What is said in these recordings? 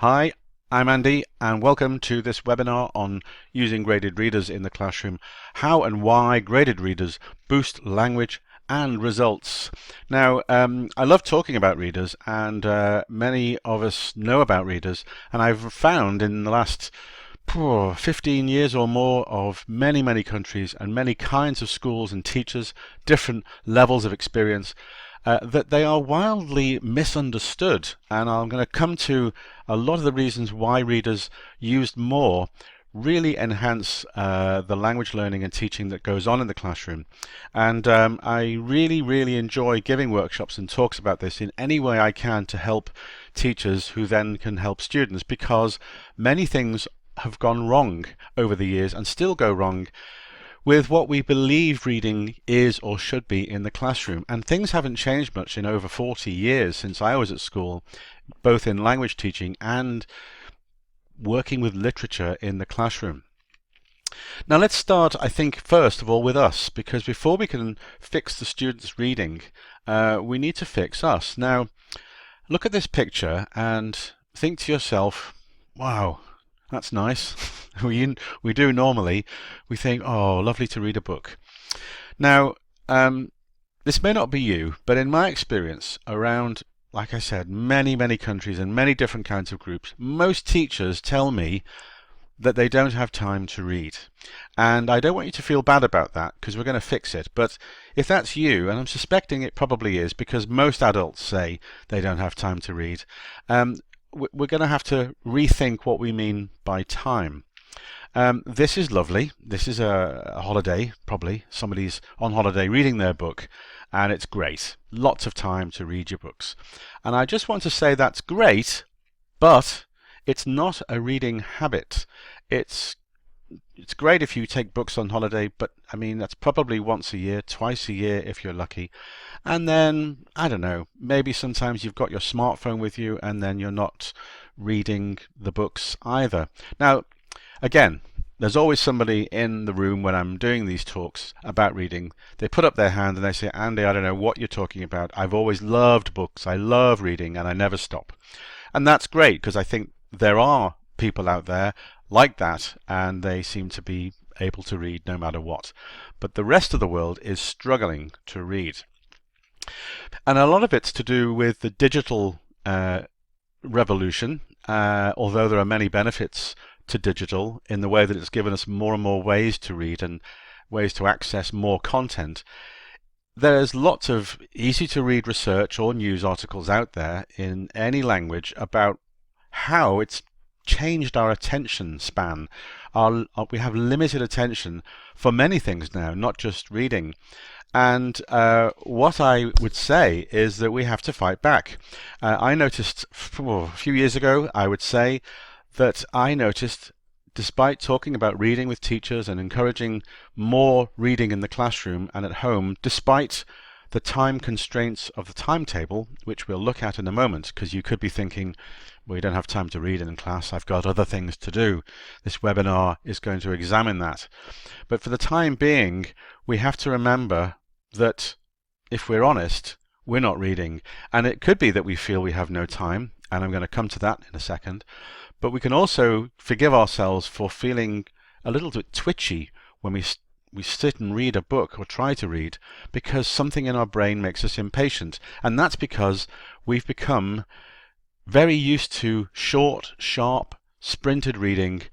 Hi, I'm Andy and welcome to this webinar on using graded readers in the classroom, how and why graded readers boost language and results. Now, I love talking about readers and many of us know about readers, and I've found in the last 15 years or more of many countries and many kinds of schools and teachers, different levels of experience, that they are wildly misunderstood. And I'm going to come to a lot of the reasons why readers used more really enhance the language learning and teaching that goes on in the classroom. And I really enjoy giving workshops and talks about this in any way I can to help teachers who then can help students, because many things have gone wrong over the years and still go wrong with what we believe reading is or should be in the classroom. And things haven't changed much in over 40 years since I was at school, both in language teaching and working with literature in the classroom. Now let's start, I think, first of all with us, because before we can fix the students' reading, we need to fix us. Now, look at this picture and think to yourself, wow, that's nice. We do normally. We think, oh, lovely to read a book. Now, this may not be you, but in my experience around, like I said, many countries and many different kinds of groups, most teachers tell me that they don't have time to read. And I don't want you to feel bad about that, because we're going to fix it. But if that's you, and I'm suspecting it probably is, because most adults say they don't have time to read, we're going to have to rethink what we mean by time. This is lovely. This is a holiday, probably. Somebody's on holiday reading their book, and it's great. Lots of time to read your books. And I just want to say that's great, but it's not a reading habit. It's great if you take books on holiday, but I mean, that's probably once a year, twice a year if you're lucky. And then, I don't know, maybe sometimes you've got your smartphone with you and then you're not reading the books either. Now, again, there's always somebody in the room when I'm doing these talks about reading. They put up their hand and they say, Andy, I don't know what you're talking about. I've always loved books. I love reading and I never stop. And that's great, because I think there are people out there like that, and they seem to be able to read no matter what. But the rest of the world is struggling to read. And a lot of it's to do with the digital revolution, although there are many benefits to digital in the way that it's given us more and more ways to read and ways to access more content. There's lots of easy to read research or news articles out there in any language about how it's changed our attention span. We have limited attention for many things now, not just reading. And what I would say is that we have to fight back. I noticed a few years ago, I would say, that I noticed, despite talking about reading with teachers and encouraging more reading in the classroom and at home, despite the time constraints of the timetable, which we'll look at in a moment, because you could be thinking, well, you don't have time to read in class, I've got other things to do. This webinar is going to examine that. But for the time being, we have to remember that if we're honest, we're not reading. And it could be that we feel we have no time, and I'm going to come to that in a second. But we can also forgive ourselves for feeling a little bit twitchy when we sit and read a book or try to read, because something in our brain makes us impatient. And that's because we've become very used to short, sharp, sprinted reading,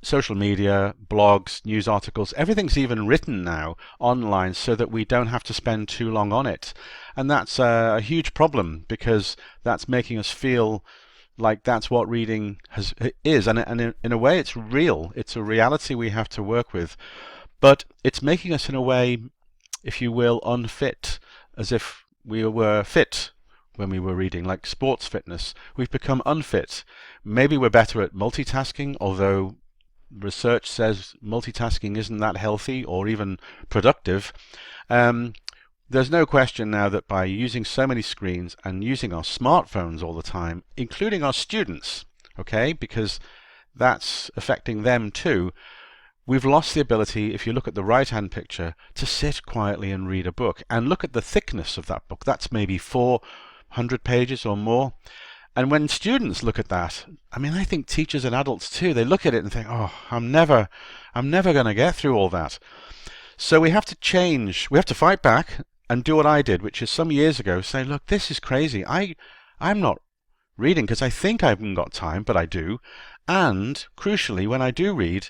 social media, blogs, news articles. Everything's even written now online so that we don't have to spend too long on it. And that's a huge problem, because that's making us feel like that's what reading is. And in a way, it's real. It's a reality we have to work with. But it's making us, in a way, if you will, unfit, as if we were fit when we were reading, like sports fitness. We've become unfit. Maybe we're better at multitasking, although research says multitasking isn't that healthy or even productive. There's no question now that by using so many screens and using our smartphones all the time, including our students, okay, because that's affecting them too, we've lost the ability, if you look at the right-hand picture, to sit quietly and read a book. And look at the thickness of that book. That's maybe 400 pages or more. And when students look at that, I mean, I think teachers and adults too, they look at it and think, oh, I'm never going to get through all that. So we have to change, we have to fight back and do what I did, which is some years ago, say, look, this is crazy. I'm not reading because I think I haven't got time, but I do. And crucially, when I do read,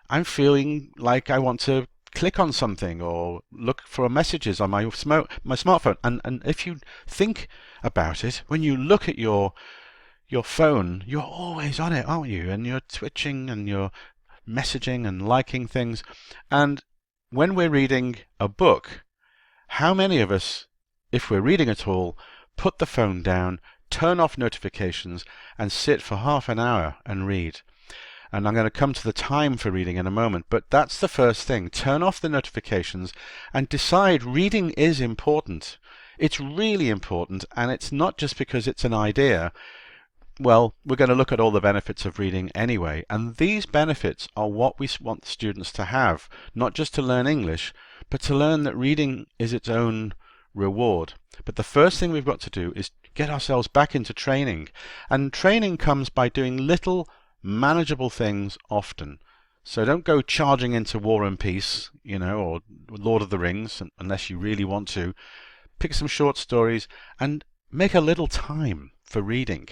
I'm feeling like I want to click on something or look for messages on my smartphone. And if you think about it, when you look at your phone, you're always on it, aren't you? And you're twitching and you're messaging and liking things. And when we're reading a book, how many of us, if we're reading at all, put the phone down, turn off notifications, and sit for half an hour and read? And I'm going to come to the time for reading in a moment, but that's the first thing. Turn off the notifications and decide reading is important. It's really important, and it's not just because it's an idea. Well, we're going to look at all the benefits of reading anyway, and these benefits are what we want students to have, not just to learn English, but to learn that reading is its own reward. But the first thing we've got to do is get ourselves back into training, and training comes by doing little manageable things often. So don't go charging into War and Peace, or Lord of the Rings, unless you really want to. Pick some short stories and make a little time for reading.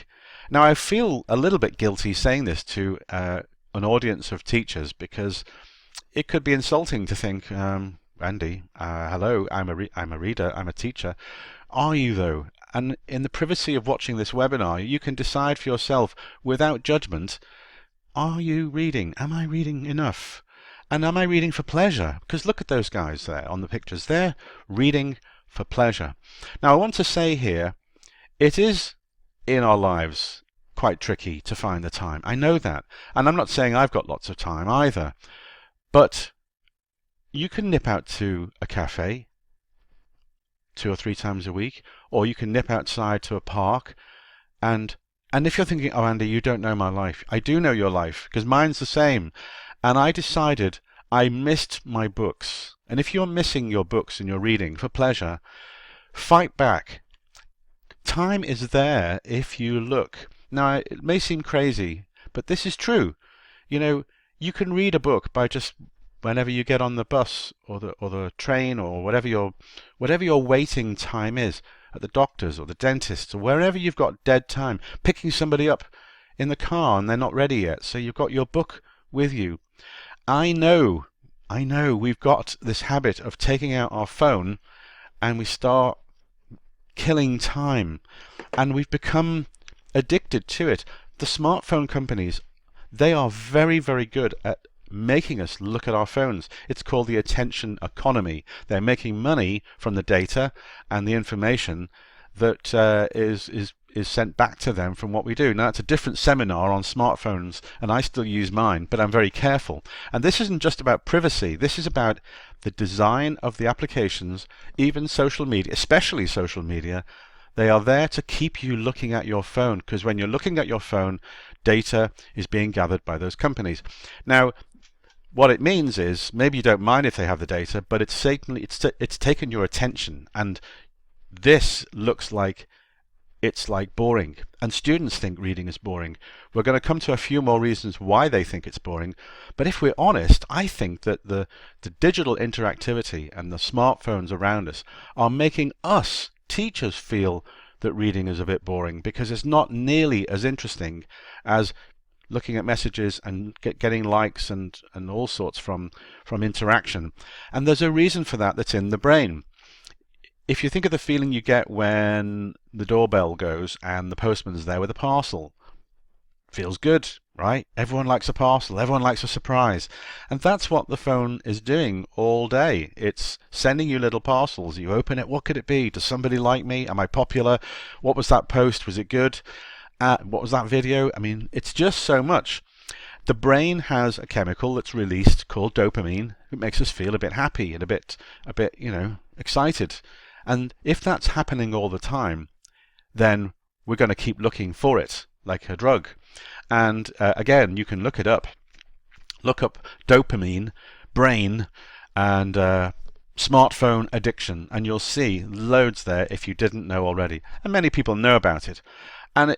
Now, I feel a little bit guilty saying this to an audience of teachers because it could be insulting to think, Andy, hello, I'm a reader, I'm a teacher. Are you though? And in the privacy of watching this webinar, you can decide for yourself without judgment, are you reading? Am I reading enough? And am I reading for pleasure? Because look at those guys there on the pictures. They're reading for pleasure. Now, I want to say here, it is in our lives quite tricky to find the time. I know that. And I'm not saying I've got lots of time either. But you can nip out to a cafe 2 or 3 times a week, or you can nip outside to a park. And if you're thinking, oh, Andy, you don't know my life. I do know your life, because mine's the same. And I decided I missed my books. And if you're missing your books and you're reading for pleasure, fight back. Time is there if you look. Now, it may seem crazy, but this is true. You can read a book by just whenever you get on the bus or the train or whatever your waiting time is, at the doctor's or the dentist's or wherever you've got dead time, picking somebody up in the car and they're not ready yet, so you've got your book with you. I know we've got this habit of taking out our phone and we start killing time, and we've become addicted to it. The smartphone companies, they are very, very good at making us look at our phones. It's called the attention economy. They're making money from the data and the information that is sent back to them from what we do. Now, it's a different seminar on smartphones, and I still use mine, but I'm very careful. And this isn't just about privacy. This is about the design of the applications, even social media, especially social media. They are there to keep you looking at your phone, because when you're looking at your phone, data is being gathered by those companies. Now, what it means is, maybe you don't mind if they have the data, but it's taken your attention, and this looks like it's like boring. And students think reading is boring. We're going to come to a few more reasons why they think it's boring. But if we're honest, I think that the digital interactivity and the smartphones around us are making us, teachers, feel that reading is a bit boring, because it's not nearly as interesting as looking at messages and getting likes and all sorts from interaction. And there's a reason for that that's in the brain. If you think of the feeling you get when the doorbell goes and the postman's there with a parcel, feels good, right? Everyone likes a parcel, everyone likes a surprise. And that's what the phone is doing all day. It's sending you little parcels. You open it, what could it be? Does somebody like me? Am I popular? What was that post? Was it good? What was that video? I mean, it's just so much. The brain has a chemical that's released called dopamine. It makes us feel a bit happy and a bit, excited. And if that's happening all the time, then we're going to keep looking for it, like a drug. And again, you can look it up. Look up dopamine, brain, and smartphone addiction, and you'll see loads there if you didn't know already. And many people know about it. And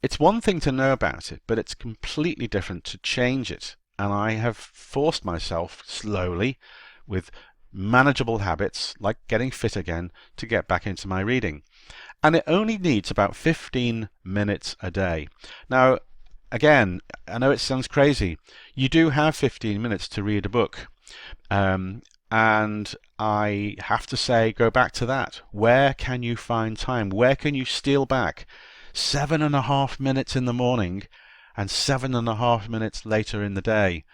it's one thing to know about it, but it's completely different to change it. And I have forced myself slowly, with manageable habits like getting fit again, to get back into my reading. And it only needs about 15 minutes a day. Now, again, I know it sounds crazy. You do have 15 minutes to read a book. And I have to say, go back to that. Where can you find time? Where can you steal back 7.5 minutes in the morning and 7.5 minutes later in the day?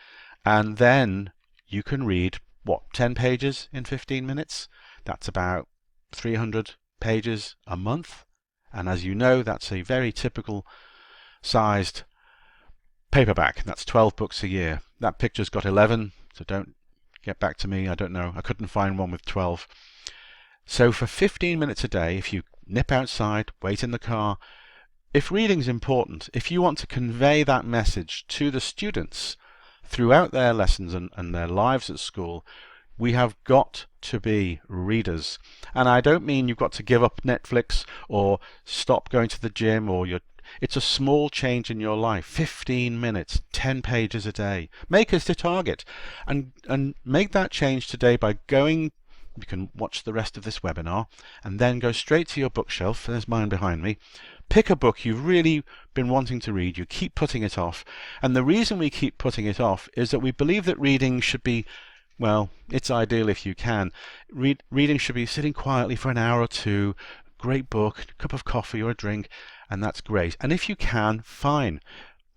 And then you can read, what, 10 pages in 15 minutes? That's about 300 pages a month. And as you know, that's a very typical sized paperback. That's 12 books a year. That picture's got 11, so don't get back to me. I don't know. I couldn't find one with 12. So for 15 minutes a day, if you nip outside, wait in the car, if reading's important, if you want to convey that message to the students throughout their lessons and their lives at school, we have got to be readers. And I don't mean you've got to give up Netflix or stop going to the gym, or it's a small change in your life. 15 minutes, 10 pages a day. Make it a target, and make that change today by going. You can watch the rest of this webinar and then go straight to your bookshelf. There's mine behind me. Pick a book you've really been wanting to read. You keep putting it off. And the reason we keep putting it off is that we believe that reading should be, well, it's ideal if you can. Reading should be sitting quietly for an hour or two, great book, a cup of coffee or a drink, and that's great. And if you can, fine.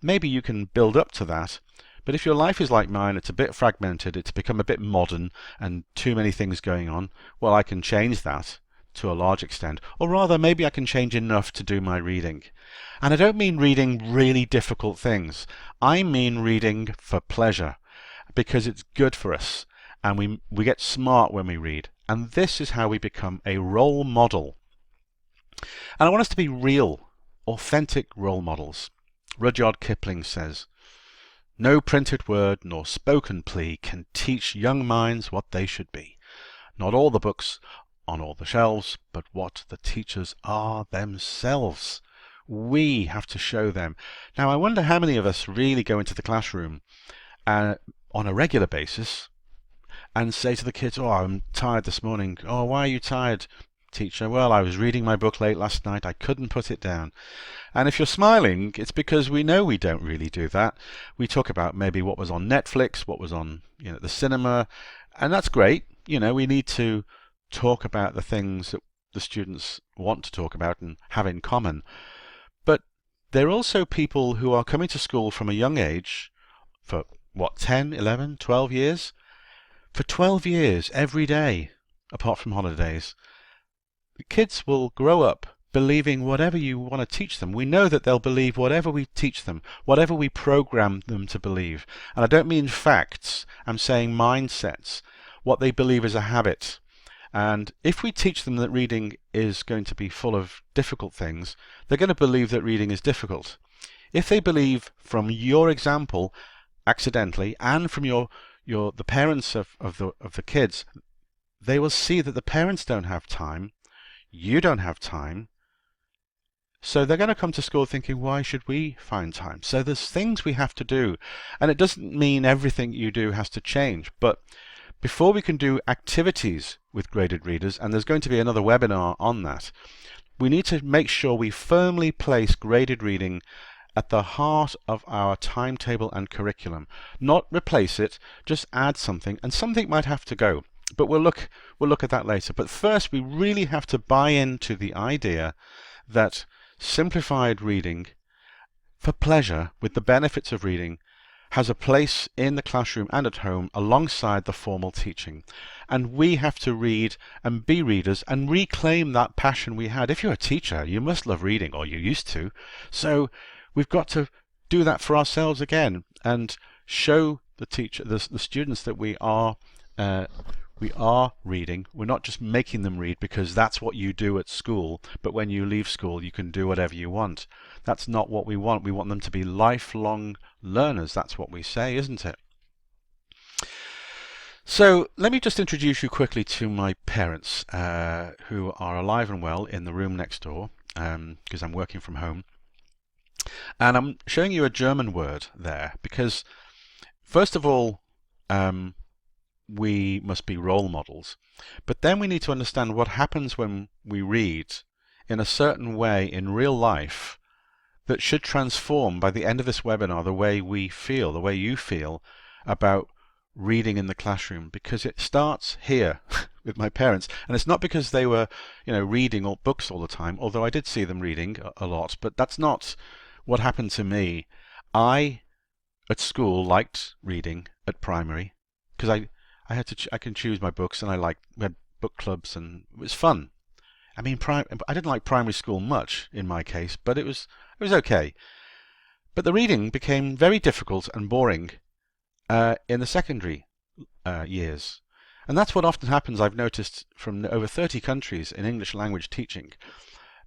Maybe you can build up to that. But if your life is like mine, it's a bit fragmented, it's become a bit modern and too many things going on, well, I can change that to a large extent. Or rather, maybe I can change enough to do my reading. And I don't mean reading really difficult things. I mean reading for pleasure, because it's good for us. And we get smart when we read. And this is how we become a role model. And I want us to be real, authentic role models. Rudyard Kipling says, "No printed word nor spoken plea can teach young minds what they should be. Not all the books on all the shelves, but what the teachers are themselves." We have to show them. Now, I wonder how many of us really go into the classroom on a regular basis and say to the kids, "Oh, I'm tired this morning." "Oh, why are you tired, teacher?" "Well, I was reading my book late last night. I couldn't put it down." And if you're smiling, it's because we know we don't really do that. We talk about maybe what was on Netflix, what was on, the cinema, and that's great. We need to talk about the things that the students want to talk about and have in common. But there are also people who are coming to school from a young age for, 10, 11, 12 years? For 12 years, every day, apart from holidays. The kids will grow up believing whatever you want to teach them. We know that they'll believe whatever we teach them, whatever we program them to believe. And I don't mean facts, I'm saying mindsets, what they believe is a habit. And if we teach them that reading is going to be full of difficult things, they're going to believe that reading is difficult. If they believe from your example, accidentally, and from the parents of the kids, they will see that the parents don't have time, you don't have time, so they're going to come to school thinking, why should we find time? So there's things we have to do, and it doesn't mean everything you do has to change, but before we can do activities with graded readers, and there's going to be another webinar on that, we need to make sure we firmly place graded reading at the heart of our timetable and curriculum. Not replace it, just add something, and something might have to go. But we'll look at that later. But first, we really have to buy into the idea that simplified reading for pleasure, with the benefits of reading, has a place in the classroom and at home alongside the formal teaching. And we have to read and be readers and reclaim that passion we had. If you're a teacher, you must love reading, or you used to. So we've got to do that for ourselves again and show the students that we are reading. We're not just making them read because that's what you do at school, but when you leave school you can do whatever you want. That's not what we want. We want them to be lifelong learners. That's what we say, isn't it? So let me just introduce you quickly to my parents, who are alive and well in the room next door, because I'm working from home. And I'm showing you a German word there because, first of all, um, we must be role models. But then we need to understand what happens when we read in a certain way in real life that should transform by the end of this webinar the way we feel, the way you feel about reading in the classroom, because it starts here with my parents. And it's not because they were, reading all books all the time, although I did see them reading a lot, but that's not what happened to me. I, at school, liked reading at primary because I can choose my books, and we had book clubs, and it was fun. I mean, I didn't like primary school much in my case, but it was okay. But the reading became very difficult and boring in the secondary years. And that's what often happens, I've noticed, from over 30 countries in English language teaching.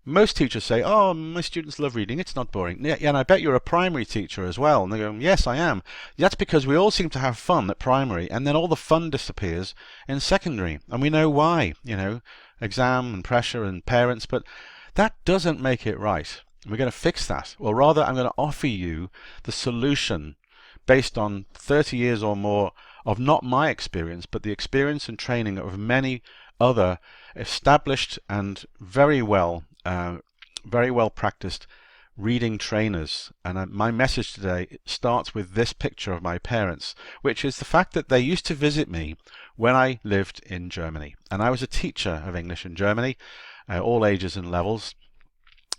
Most teachers say, oh, my students love reading, it's not boring. Yeah, and I bet you're a primary teacher as well. And they go, yes, I am. That's because we all seem to have fun at primary, and then all the fun disappears in secondary. And we know why, exam and pressure and parents, but that doesn't make it right. We're going to fix that. Or rather, I'm going to offer you the solution based on 30 years or more of not my experience, but the experience and training of many other established and very well practiced reading trainers. And my message today starts with this picture of my parents, which is the fact that they used to visit me when I lived in Germany. And I was a teacher of English in Germany, all ages and levels.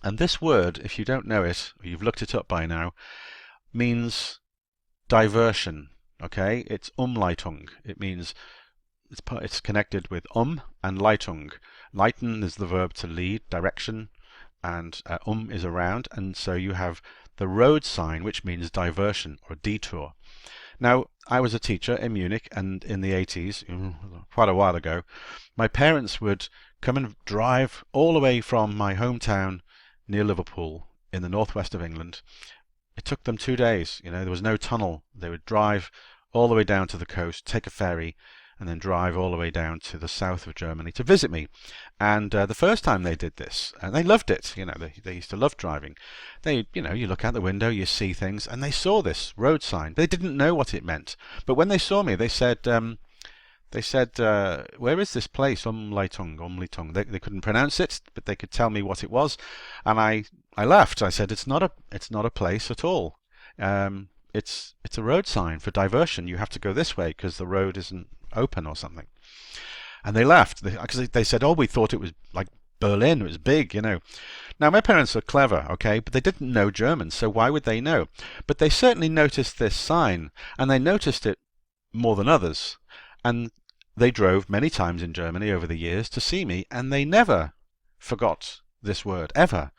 And this word, if you don't know it, or you've looked it up by now, means diversion. Okay, it's Umleitung. It means it's connected with and Leitung. Leiten is the verb to lead, direction, and is around, and so you have the road sign, which means diversion or detour. Now, I was a teacher in Munich, and in the 80s, quite a while ago, my parents would come and drive all the way from my hometown near Liverpool in the northwest of England. It took them 2 days. There was no tunnel. They would drive all the way down to the coast, take a ferry, and then drive all the way down to the south of Germany to visit me. And the first time they did this, and they loved it. They used to love driving. You look out the window, you see things, and they saw this road sign. They didn't know what it meant, but when they saw me, they said, where is this place? Umleitung. They couldn't pronounce it, but they could tell me what it was, and I laughed. I said, it's not a place at all. It's a road sign for diversion. You have to go this way because the road isn't open or something. And they laughed because they said, oh, we thought it was like Berlin. It was big, Now, my parents are clever, okay, but they didn't know German, so why would they know? But they certainly noticed this sign, and they noticed it more than others. And they drove many times in Germany over the years to see me, and they never forgot this word, ever.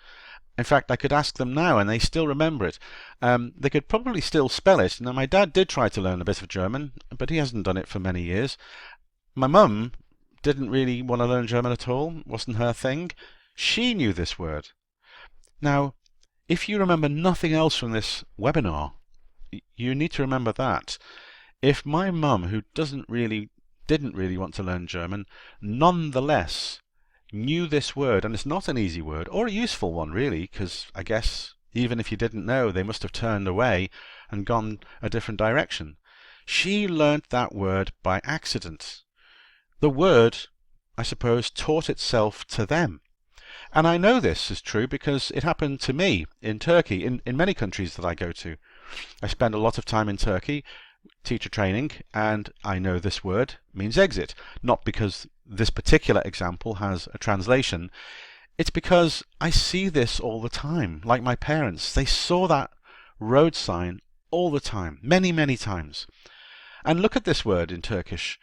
In fact, I could ask them now, and they still remember it. They could probably still spell it. Now, my dad did try to learn a bit of German, but he hasn't done it for many years. My mum didn't really want to learn German at all. It wasn't her thing. She knew this word. Now, if you remember nothing else from this webinar, you need to remember that. If my mum, who didn't really want to learn German, nonetheless knew this word, and it's not an easy word, or a useful one really, because I guess even if you didn't know, they must have turned away and gone a different direction. She learnt that word by accident. The word, I suppose, taught itself to them. And I know this is true because it happened to me in Turkey, in many countries that I go to. I spend a lot of time in Turkey, teacher training, and I know this word means exit. Not because this particular example has a translation. It's because I see this all the time, like my parents. They saw that road sign all the time, many, many times. And look at this word in Turkish.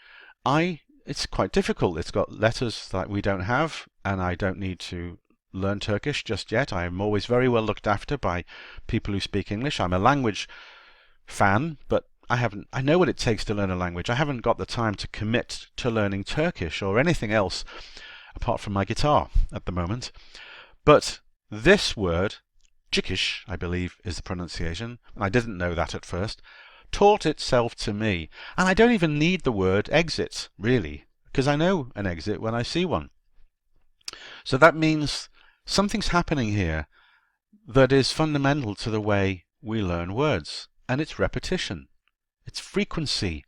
It's quite difficult. It's got letters that we don't have, and I don't need to learn Turkish just yet. I am always very well looked after by people who speak English. I'm a language fan, but I know what it takes to learn a language. I haven't got the time to commit to learning Turkish or anything else apart from my guitar at the moment. But this word, Cikish, I believe is the pronunciation, and I didn't know that at first, taught itself to me. And I don't even need the word exit, really, because I know an exit when I see one. So that means something's happening here. that is fundamental to the way we learn words, and it's repetition. It's frequency.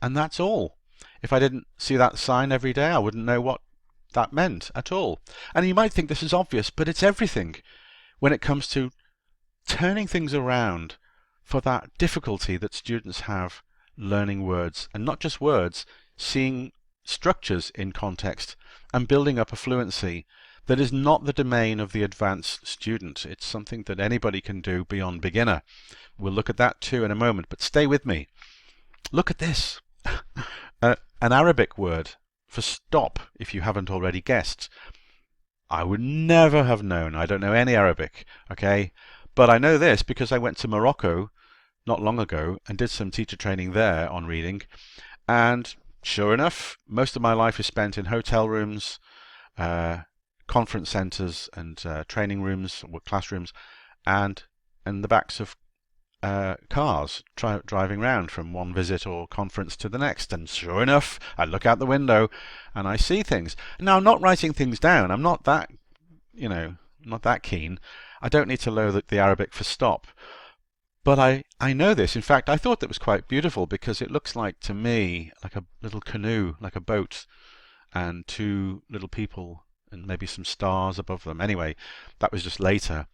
And that's all. If I didn't see that sign every day, I wouldn't know what that meant at all. And you might think this is obvious, but it's everything when it comes to turning things around for that difficulty that students have learning words, and not just words, seeing structures in context and building up a fluency that is not the domain of the advanced student. It's something that anybody can do beyond beginner. We'll look at that too in a moment, but stay with me. Look at this. An Arabic word for stop, if you haven't already guessed. I would never have known. I don't know any Arabic, okay? But I know this because I went to Morocco not long ago and did some teacher training there on reading. And sure enough, most of my life is spent in hotel rooms, conference centres and training rooms, classrooms, and in the backs of cars driving round from one visit or conference to the next. And sure enough, I look out the window and I see things. Now, I'm not writing things down. I'm not that, not that keen. I don't need to know the Arabic for stop. But I know this. In fact, I thought that was quite beautiful because it looks like, to me, like a little canoe, like a boat, and two little people and maybe some stars above them. Anyway, that was just later.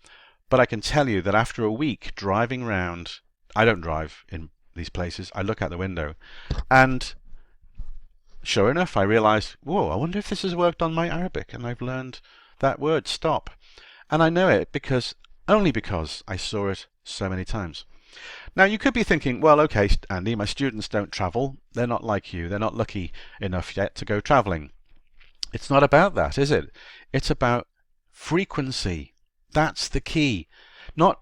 But I can tell you that after a week driving round, I don't drive in these places, I look out the window, and sure enough I realised, whoa, I wonder if this has worked on my Arabic, and I've learned that word, stop. And I know it only because I saw it so many times. Now you could be thinking, well, okay, Andy, my students don't travel, they're not like you, they're not lucky enough yet to go travelling. It's not about that, is it? It's about frequency. That's the key. Not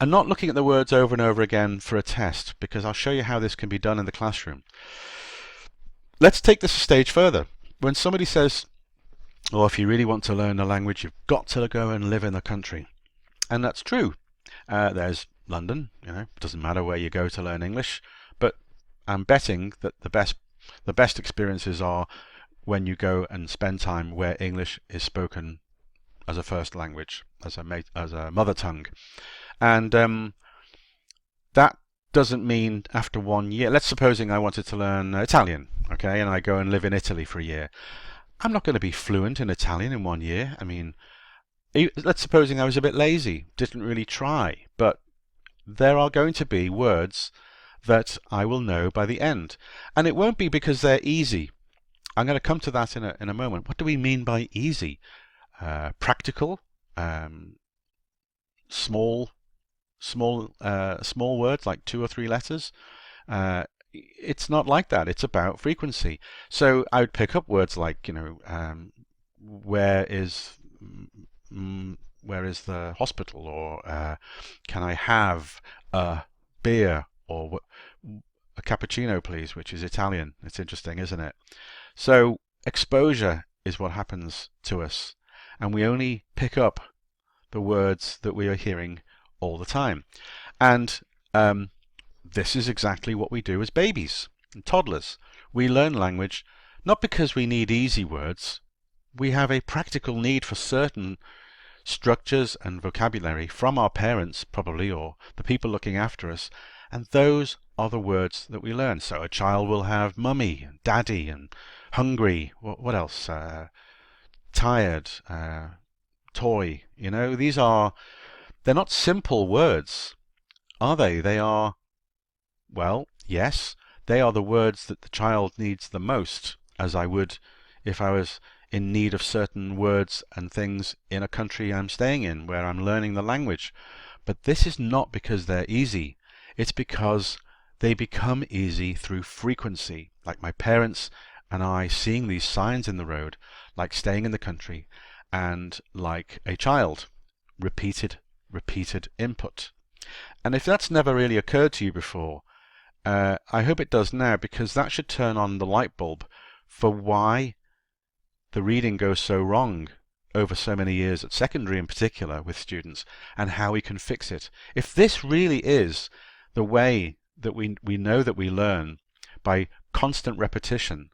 looking at the words over and over again for a test, because I'll show you how this can be done in the classroom. Let's take this a stage further. When somebody says, oh, if you really want to learn a language, you've got to go and live in the country. And that's true. There's London, it doesn't matter where you go to learn English, but I'm betting that the best experiences are when you go and spend time where English is spoken as a first language, as a mother tongue. And that doesn't mean after 1 year. Let's supposing I wanted to learn Italian, okay, and I go and live in Italy for a year. I'm not going to be fluent in Italian in 1 year. I mean, let's supposing I was a bit lazy, didn't really try, but there are going to be words that I will know by the end. And it won't be because they're easy. I'm going to come to that in a moment. What do we mean by easy? Practical, small words like 2 or 3 letters. It's not like that. It's about frequency. So I would pick up words like, where is the hospital, or can I have a beer, or a cappuccino, please, which is Italian. It's interesting, isn't it? So exposure is what happens to us, and we only pick up the words that we are hearing all the time. And this is exactly what we do as babies and toddlers. We learn language not because we need easy words. We have a practical need for certain structures and vocabulary from our parents, probably, or the people looking after us, and those are the words that we learn. So a child will have mummy, and daddy, and hungry. What else? Tired, toy. They're not simple words, are they? They are, well, yes, they are the words that the child needs the most, as I would if I was in need of certain words and things in a country I'm staying in, where I'm learning the language. But this is not because they're easy. It's because they become easy through frequency, like my parents and I seeing these signs in the road, like staying in the country, and like a child, repeated input. And if that's never really occurred to you before, I hope it does now, because that should turn on the light bulb for why the reading goes so wrong over so many years, at secondary in particular, with students, and how we can fix it. If this really is the way that we know that we learn, by constant repetition,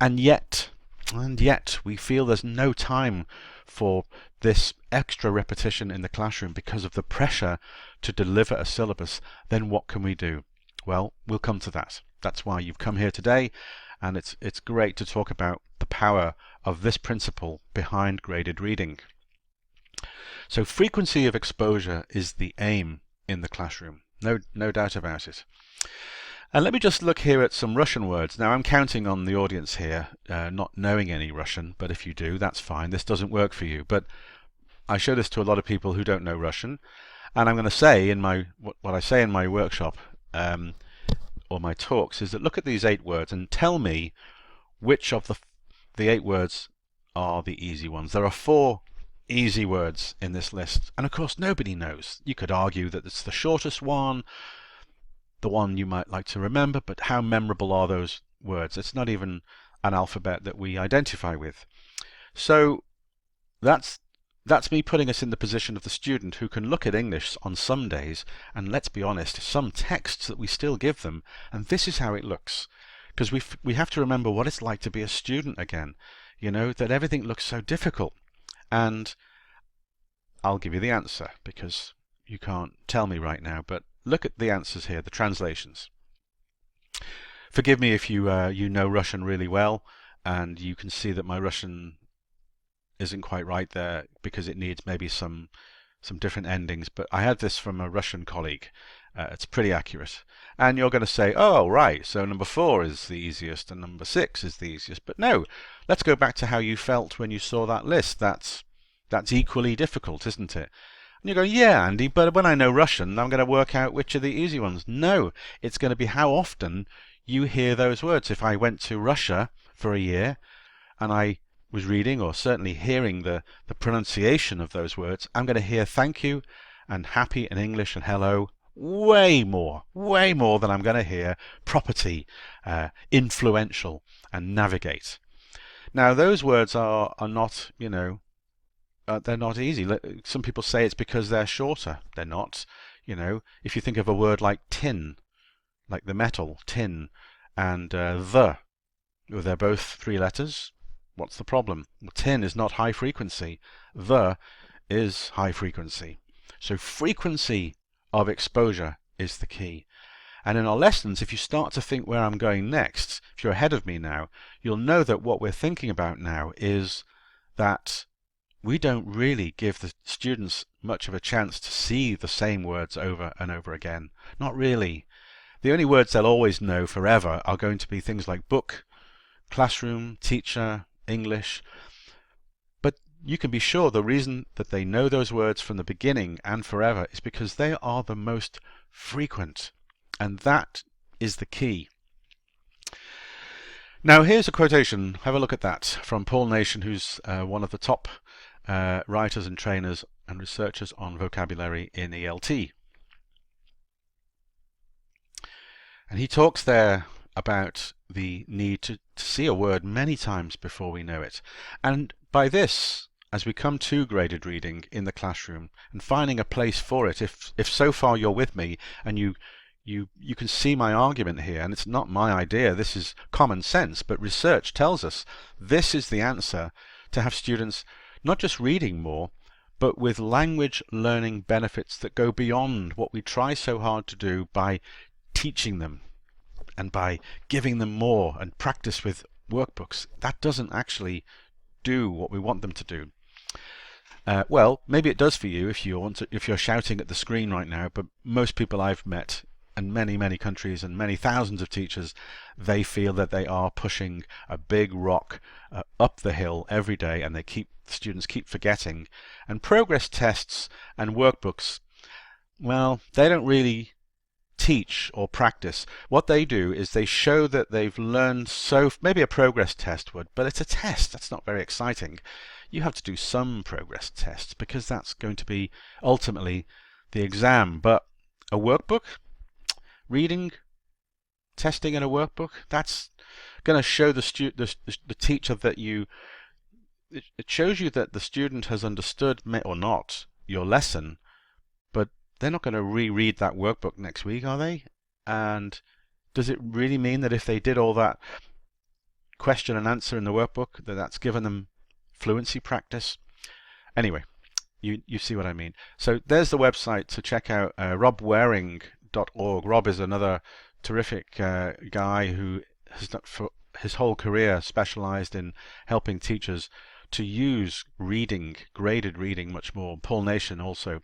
and yet And yet we feel there's no time for this extra repetition in the classroom because of the pressure to deliver a syllabus. Then what can we do? Well, we'll come to that. That's why you've come here today, and it's great to talk about the power of this principle behind graded reading. So frequency of exposure is the aim in the classroom. No doubt about it. And let me just look here at some Russian words. Now I'm counting on the audience here not knowing any Russian, but if you do, that's fine. This doesn't work for you. But I show this to a lot of people who don't know Russian, and I'm going to say in my what I say in my workshop or my talks is that look at these 8 words and tell me which of the 8 words are the easy ones. There are 4 easy words in this list, and of course nobody knows. You could argue that it's the shortest one, the one you might like to remember, but how memorable are those words? It's not even an alphabet that we identify with. So that's me putting us in the position of the student who can look at English on some days, and let's be honest, some texts that we still give them, and this is how it looks. Because we have to remember what it's like to be a student again, you know, that everything looks so difficult. And I'll give you the answer because you can't tell me right now, but look at the answers here, the translations. Forgive me if you you know Russian really well and you can see that my Russian isn't quite right there because it needs maybe some different endings, but I had this from a Russian colleague. It's pretty accurate. And you're going to say, oh right, so number 4 is the easiest and number 6 is the easiest. But no, let's go back to how you felt when you saw that list. That's equally difficult, isn't it? And you go, yeah, Andy, but when I know Russian, I'm going to work out which are the easy ones. No, it's going to be how often you hear those words. If I went to Russia for a year and I was reading or certainly hearing the pronunciation of those words, I'm going to hear thank you and happy in English and hello way more than I'm going to hear property, influential and navigate. Now those words are not, you know, they're not easy. Some people say it's because they're shorter. They're not. You know, if you think of a word like tin, like the metal, tin, and well, they're both 3 letters. What's the problem? Well, tin is not high frequency. The is high frequency. So frequency of exposure is the key. And in our lessons, if you start to think where I'm going next, if you're ahead of me now, you'll know that what we're thinking about now is that we don't really give the students much of a chance to see the same words over and over again. Not really. The only words they'll always know forever are going to be things like book, classroom, teacher, English. But you can be sure the reason that they know those words from the beginning and forever is because they are the most frequent. And that is the key. Now here's a quotation, have a look at that, from Paul Nation, who's one of the top writers and trainers and researchers on vocabulary in ELT. And he talks there about the need to see a word many times before we know it. And by this, as we come to graded reading in the classroom and finding a place for it, if so far you're with me and you can see my argument here, and it's not my idea, this is common sense, but research tells us this is the answer to have students not just reading more, but with language learning benefits that go beyond what we try so hard to do by teaching them and by giving them more and practice with workbooks. That doesn't actually do what we want them to do. Well, maybe it does for you if you're shouting at the screen right now, but most people I've met in many countries and many thousands of teachers, they feel that they are pushing a big rock up the hill every day, and students keep forgetting. And progress tests and workbooks, well, they don't really teach or practice. What they do is they show that they've learned, so maybe a progress test would, but it's a test. That's not very exciting. You have to do some progress tests because that's going to be ultimately the exam. But a workbook, reading, testing in a workbook, that's going to show the teacher that it shows you that the student has understood or not your lesson, but they're not going to reread that workbook next week, are they? And does it really mean that if they did all that question and answer in the workbook, that's given them fluency practice. Anyway, you see what I mean. So there's the website to check out, robwaring.org. Rob is another terrific guy who has for his whole career specialized in helping teachers to use reading, graded reading, much more. Paul Nation also.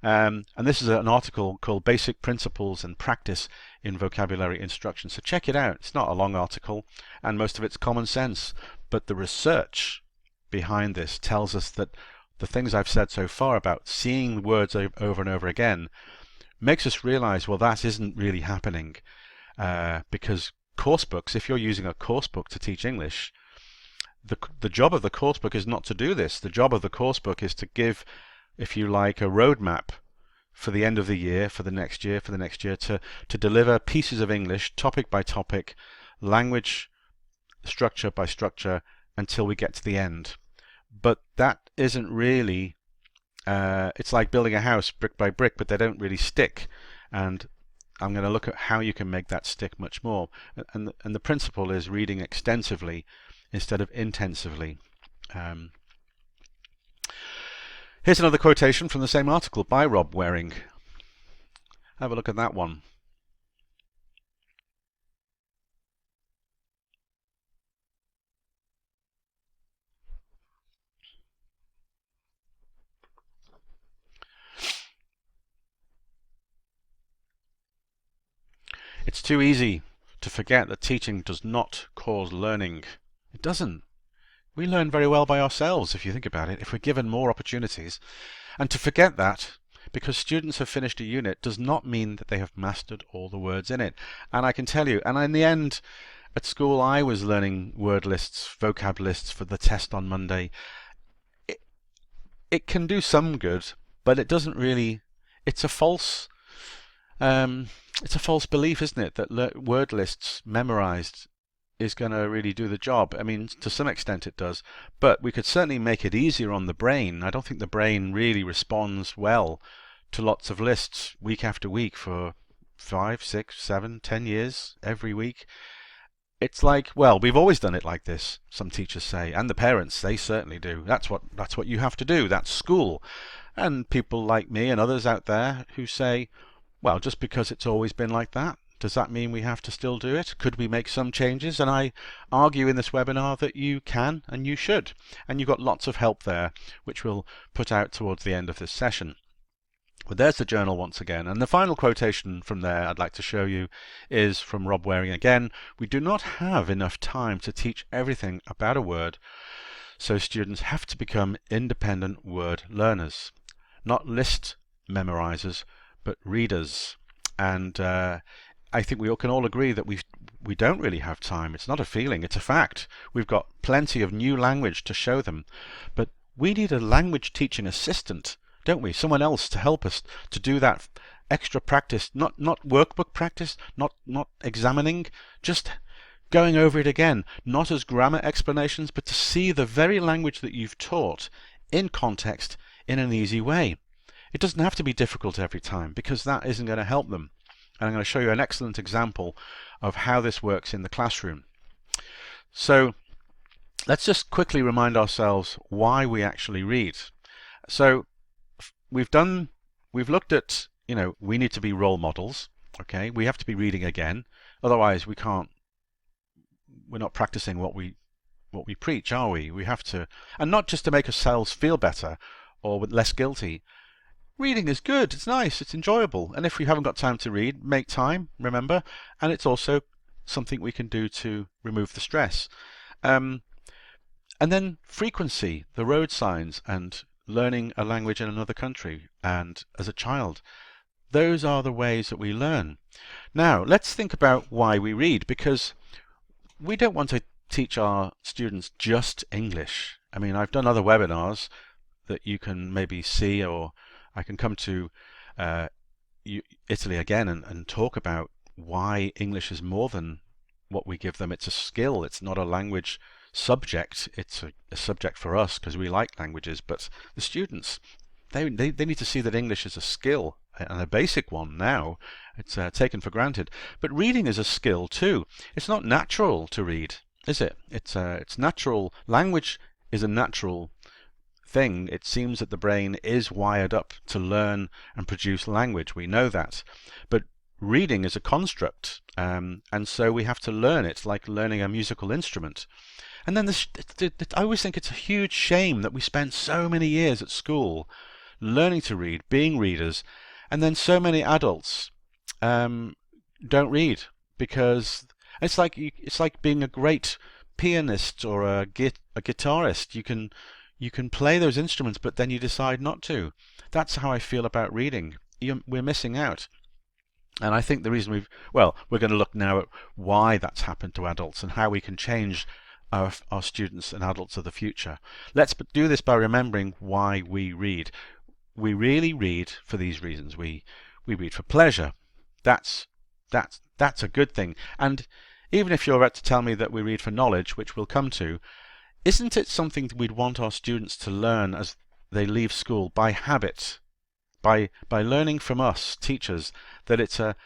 And this is an article called Basic Principles and Practice in Vocabulary Instruction. So check it out. It's not a long article, and most of it's common sense. But the research behind this tells us that the things I've said so far about seeing words over and over again makes us realize, well, that isn't really happening. Because course books, if you're using a course book to teach English, the job of the course book is not to do this. The job of the course book is to give, if you like, a roadmap for the end of the year, for the next year, to deliver pieces of English, topic by topic, language, structure by structure, until we get to the end. But that isn't really, it's like building a house brick by brick, but they don't really stick. And I'm going to look at how you can make that stick much more. And the principle is reading extensively instead of intensively. Here's another quotation from the same article by Rob Waring. Have a look at that one. It's too easy to forget that teaching does not cause learning. It doesn't. We learn very well by ourselves, if you think about it, if we're given more opportunities. And to forget that, because students have finished a unit, does not mean that they have mastered all the words in it. And I can tell you, and in the end, at school I was learning word lists, vocab lists for the test on Monday. It can do some good, but it doesn't really, it's a false belief, isn't it, that word lists memorized is going to really do the job. I mean, to some extent it does, but we could certainly make it easier on the brain. I don't think the brain really responds well to lots of lists week after week for 5, 6, 7, 10 years, every week. It's like, well, we've always done it like this, some teachers say, and the parents, they certainly do. That's what you have to do. That's school. And people like me and others out there who say, well, just because it's always been like that, does that mean we have to still do it? Could we make some changes? And I argue in this webinar that you can and you should. And you've got lots of help there, which we'll put out towards the end of this session. But there's the journal once again. And the final quotation from there I'd like to show you is from Rob Waring again. We do not have enough time to teach everything about a word, so students have to become independent word learners, not list memorizers, but readers. And I think we can all agree that we don't really have time. It's not a feeling, it's a fact. We've got plenty of new language to show them, but we need a language teaching assistant, don't we? Someone else to help us to do that extra practice, not workbook practice, not examining, just going over it again, not as grammar explanations, but to see the very language that you've taught in context in an easy way. It doesn't have to be difficult every time, because that isn't going to help them. And I'm going to show you an excellent example of how this works in the classroom. So let's just quickly remind ourselves why we actually read. So we've looked at, we need to be role models. Okay, we have to be reading again, otherwise we're not practicing what we preach, are we? We have to, and not just to make ourselves feel better or less guilty. Reading is good, it's nice, it's enjoyable, and if we haven't got time to read, make time, remember, and it's also something we can do to remove the stress. And then frequency, the road signs, and learning a language in another country, and as a child. Those are the ways that we learn. Now, let's think about why we read, because we don't want to teach our students just English. I mean, I've done other webinars that you can maybe see, or I can come to Italy again and talk about why English is more than what we give them. It's a skill. It's not a language subject. It's a subject for us because we like languages. But the students, they need to see that English is a skill, and a basic one now. It's taken for granted. But reading is a skill too. It's not natural to read. is it? It's natural. Language is a natural thing. It seems that the brain is wired up to learn and produce language. We know that. But reading is a construct, and so we have to learn it, like learning a musical instrument. And then I always think it's a huge shame that we spend so many years at school learning to read, being readers, and then so many adults don't read because it's like being a great pianist or a guitarist. You can play those instruments, but then you decide not to. That's how I feel about reading. We're missing out. And I think the reason we're going to look now at why that's happened to adults and how we can change our students and adults of the future. Let's do this by remembering why we read. We really read for these reasons. We read for pleasure. That's a good thing. And even if you're about to tell me that we read for knowledge, which we'll come to, isn't it something that we'd want our students to learn as they leave school by habit, by learning from us teachers that it's a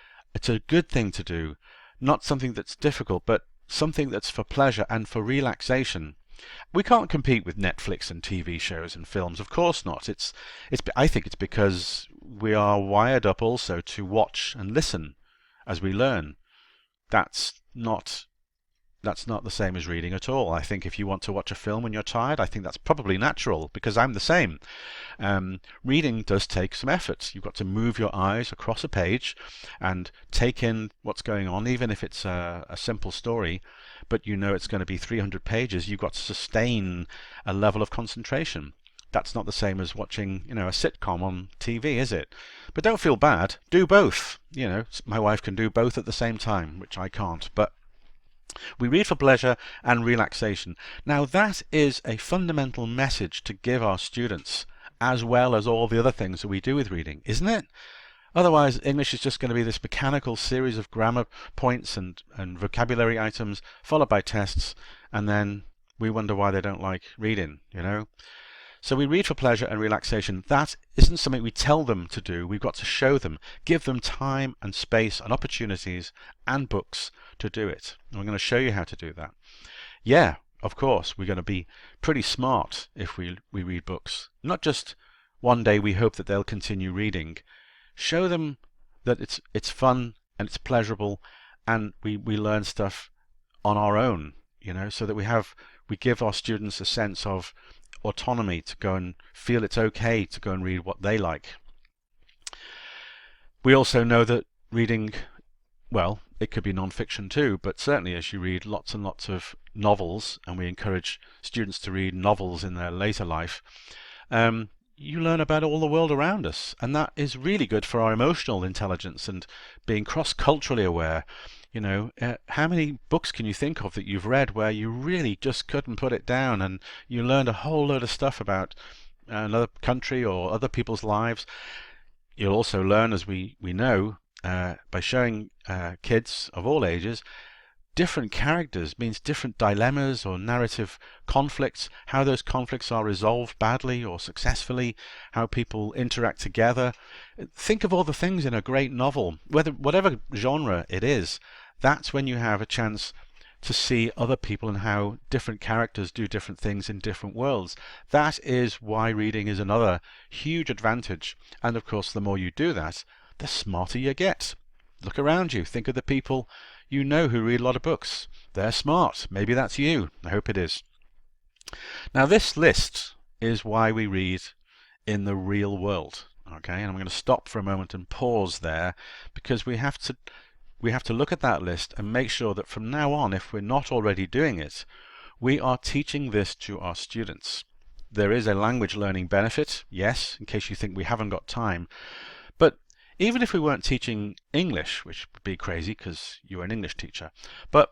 good thing to do, not something that's difficult, but something that's for pleasure and for relaxation. We can't compete with Netflix and TV shows and films, of course not. I think it's because we are wired up also to watch and listen as we learn. That's not the same as reading at all. I think if you want to watch a film when you're tired, I think that's probably natural because I'm the same. Reading does take some effort. You've got to move your eyes across a page and take in what's going on, even if it's a simple story, but you know it's going to be 300 pages. You've got to sustain a level of concentration. That's not the same as watching, a sitcom on TV, is it? But don't feel bad. Do both. My wife can do both at the same time, which I can't. But we read for pleasure and relaxation. Now that is a fundamental message to give our students, as well as all the other things that we do with reading, isn't it? Otherwise, English is just going to be this mechanical series of grammar points and vocabulary items, followed by tests, and then we wonder why they don't like reading, So we read for pleasure and relaxation. That isn't something we tell them to do. We've got to show them, give them time and space and opportunities and books to do it. And we're going to show you how to do that. Yeah, of course, we're going to be pretty smart if we read books. Not just one day we hope that they'll continue reading. Show them that it's fun and it's pleasurable and we learn stuff on our own, so that we give our students a sense of autonomy to go and feel it's okay to go and read what they like. We also know that reading, it could be non-fiction too, but certainly as you read lots and lots of novels, and we encourage students to read novels in their later life, you learn about all the world around us, and that is really good for our emotional intelligence and being cross-culturally aware. How many books can you think of that you've read where you really just couldn't put it down and you learned a whole load of stuff about another country or other people's lives? You'll also learn, as we know, by showing kids of all ages different characters means different dilemmas or narrative conflicts, how those conflicts are resolved badly or successfully, how people interact together. Think of all the things in a great novel, whatever genre it is. That's when you have a chance to see other people and how different characters do different things in different worlds. That is why reading is another huge advantage. And of course, the more you do that, the smarter you get. Look around you. Think of the people you know who read a lot of books. They're smart. Maybe that's you. I hope it is. Now this list is why we read in the real world. Okay, and I'm going to stop for a moment and pause there because we have to look at that list and make sure that from now on, if we're not already doing it, we are teaching this to our students. There is a language learning benefit, yes, in case you think we haven't got time. But even if we weren't teaching English, which would be crazy because you're an English teacher, but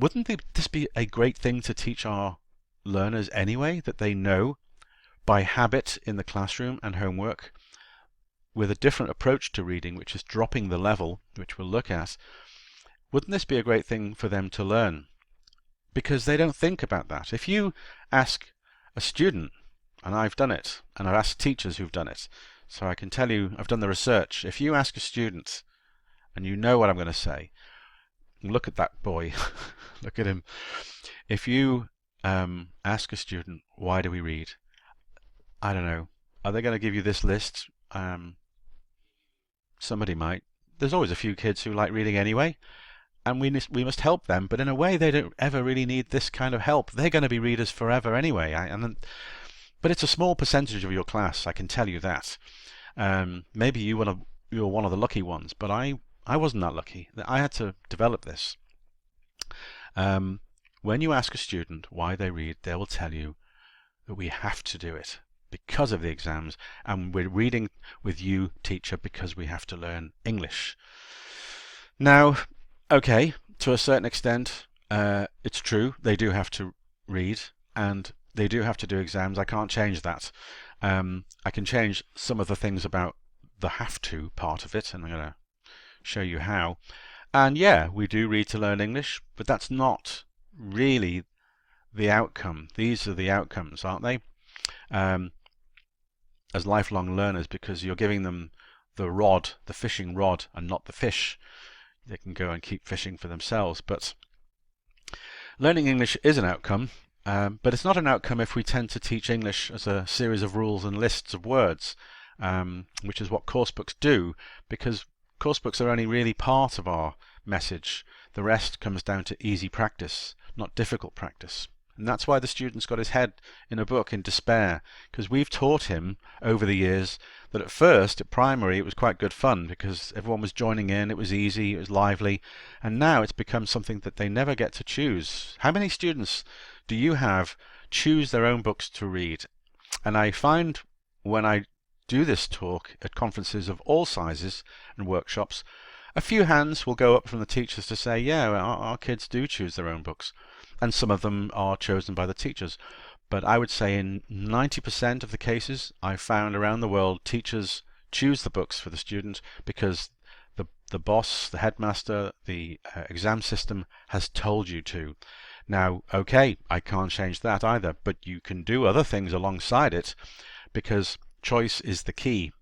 wouldn't this be a great thing to teach our learners anyway, that they know by habit in the classroom and homework, with a different approach to reading, which is dropping the level, which we'll look at? Wouldn't this be a great thing for them to learn? Because they don't think about that. If you ask a student, and I've done it, and I've asked teachers who've done it, so I can tell you, I've done the research. If you ask a student, and you know what I'm going to say, Look at that boy. Look at him. If you ask a student, why do we read? I don't know. Are they going to give you this list? Somebody might. There's always a few kids who like reading anyway, and we must help them. But in a way, they don't ever really need this kind of help. They're going to be readers forever anyway. But it's a small percentage of your class, I can tell you that. Maybe you were one of the lucky ones, but I wasn't that lucky. I had to develop this. When you ask a student why they read, they will tell you that we have to do it because of the exams, and we're reading with you, teacher, because we have to learn English. Now, okay, to a certain extent, it's true, they do have to read, and they do have to do exams. I can't change that. I can change some of the things about the have to part of it, and I'm going to show you how. And yeah, we do read to learn English, but that's not really the outcome. These are the outcomes, aren't they? As lifelong learners, because you're giving them the rod, the fishing rod, and not the fish. They can go and keep fishing for themselves. But learning English is an outcome, but it's not an outcome if we tend to teach English as a series of rules and lists of words, which is what course books do, because course books are only really part of our message. The rest comes down to easy practice, not difficult practice. And that's why the student's got his head in a book in despair, because we've taught him over the years that at first, at primary, it was quite good fun because everyone was joining in, it was easy, it was lively, and now it's become something that they never get to choose. How many students do you have choose their own books to read? And I find when I do this talk at conferences of all sizes and workshops, a few hands will go up from the teachers to say, yeah, our kids do choose their own books. And some of them are chosen by the teachers. But I would say in 90% of the cases I've found around the world, teachers choose the books for the student because the boss, the headmaster, the exam system has told you to. Now, okay, I can't change that either, but you can do other things alongside it because choice is the key.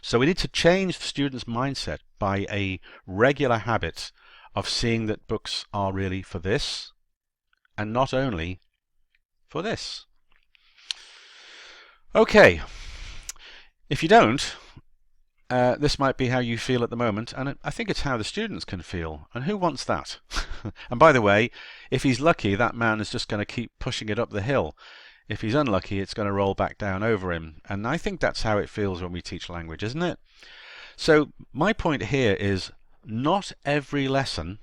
So we need to change the student's mindset by a regular habit of seeing that books are really for this and not only for this. Okay, if you don't, this might be how you feel at the moment, and I think it's how the students can feel, and who wants that? And by the way, if he's lucky, that man is just going to keep pushing it up the hill. If he's unlucky, it's going to roll back down over him, and I think that's how it feels when we teach language, isn't it? So my point here is not every lesson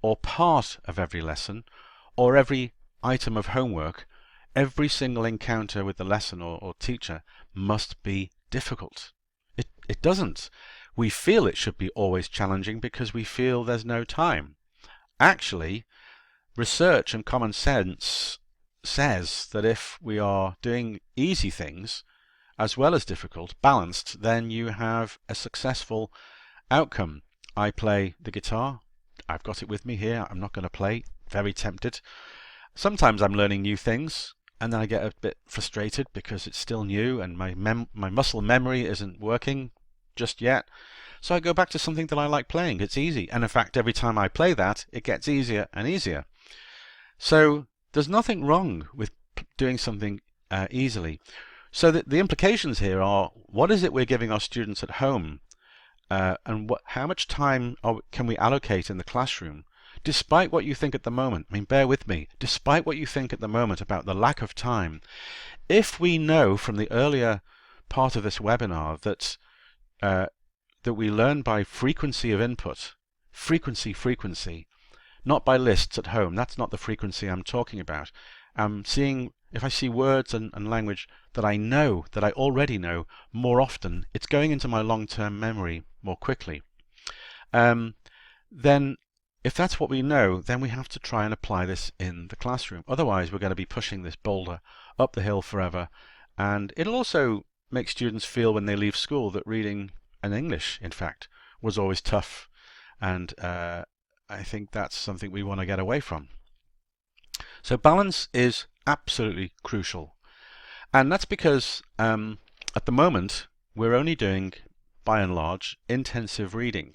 or part of every lesson or every item of homework, every single encounter with the lesson or teacher must be difficult. It doesn't. We feel it should be always challenging because we feel there's no time. Actually, research and common sense says that if we are doing easy things as well as difficult, balanced, then you have a successful outcome. I play the guitar. I've got it with me here. I'm not going to play. Very tempted. Sometimes I'm learning new things and then I get a bit frustrated because it's still new and my muscle memory isn't working just yet. So I go back to something that I like playing. It's easy. And in fact, every time I play that, it gets easier and easier. So there's nothing wrong with doing something easily. So the implications here are, what is it we're giving our students at home? And how much time can we allocate in the classroom? Despite what you think at the moment, I mean, bear with me, despite what you think at the moment about the lack of time, if we know from the earlier part of this webinar that that we learn by frequency of input, frequency, not by lists at home. That's not the frequency I'm talking about. If I see words and language that I know, that I already know more often, it's going into my long-term memory more quickly. Then if that's what we know, then we have to try and apply this in the classroom. Otherwise, we're going to be pushing this boulder up the hill forever. And it'll also make students feel when they leave school that reading and English, in fact, was always tough. And I think that's something we want to get away from. So balance is absolutely crucial. And that's because at the moment, we're only doing, by and large, intensive reading.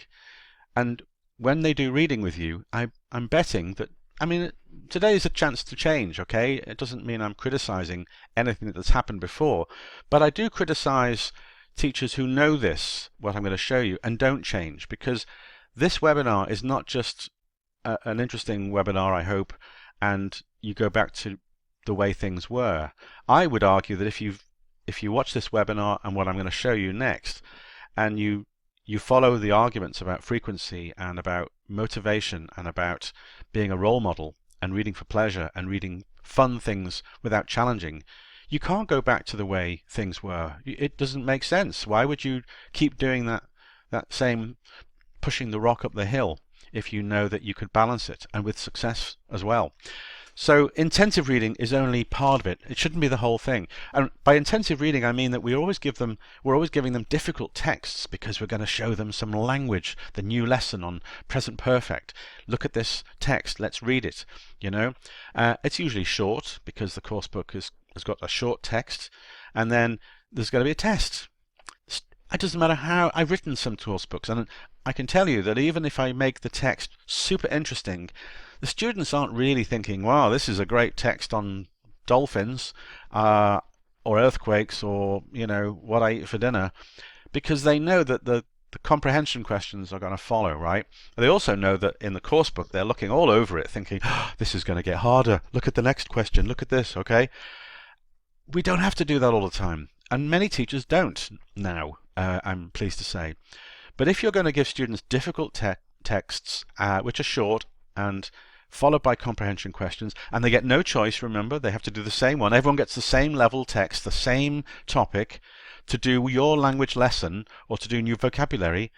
And when they do reading with you, I'm betting that, I mean, today is a chance to change, okay? It doesn't mean I'm criticizing anything that's happened before, but I do criticize teachers who know this, what I'm going to show you, and don't change, because this webinar is not just an interesting webinar, I hope, and you go back to the way things were. I would argue that if you watch this webinar and what I'm going to show you next, and you follow the arguments about frequency and about motivation and about being a role model and reading for pleasure and reading fun things without challenging, you can't go back to the way things were. It doesn't make sense. Why would you keep doing that same pushing the rock up the hill if you know that you could balance it, and with success as well? So intensive reading is only part of it. It shouldn't be the whole thing. And by intensive reading, I mean that we're always giving them difficult texts because we're going to show them some language, the new lesson on present perfect. Look at this text, let's read it. It's usually short because the course book has got a short text, and then there's going to be a test. It doesn't matter how I've written some course books, and I can tell you that even if I make the text super interesting, the students aren't really thinking, wow, this is a great text on dolphins or earthquakes or what I eat for dinner, because they know that the comprehension questions are going to follow, right? They also know that in the course book they're looking all over it thinking, oh, this is going to get harder, look at the next question, look at this. Okay, we don't have to do that all the time, and many teachers don't now, I'm pleased to say. But if you're going to give students difficult texts which are short and followed by comprehension questions, and they get no choice, remember, they have to do the same one. Everyone gets the same level text, the same topic, to do your language lesson or to do new vocabulary,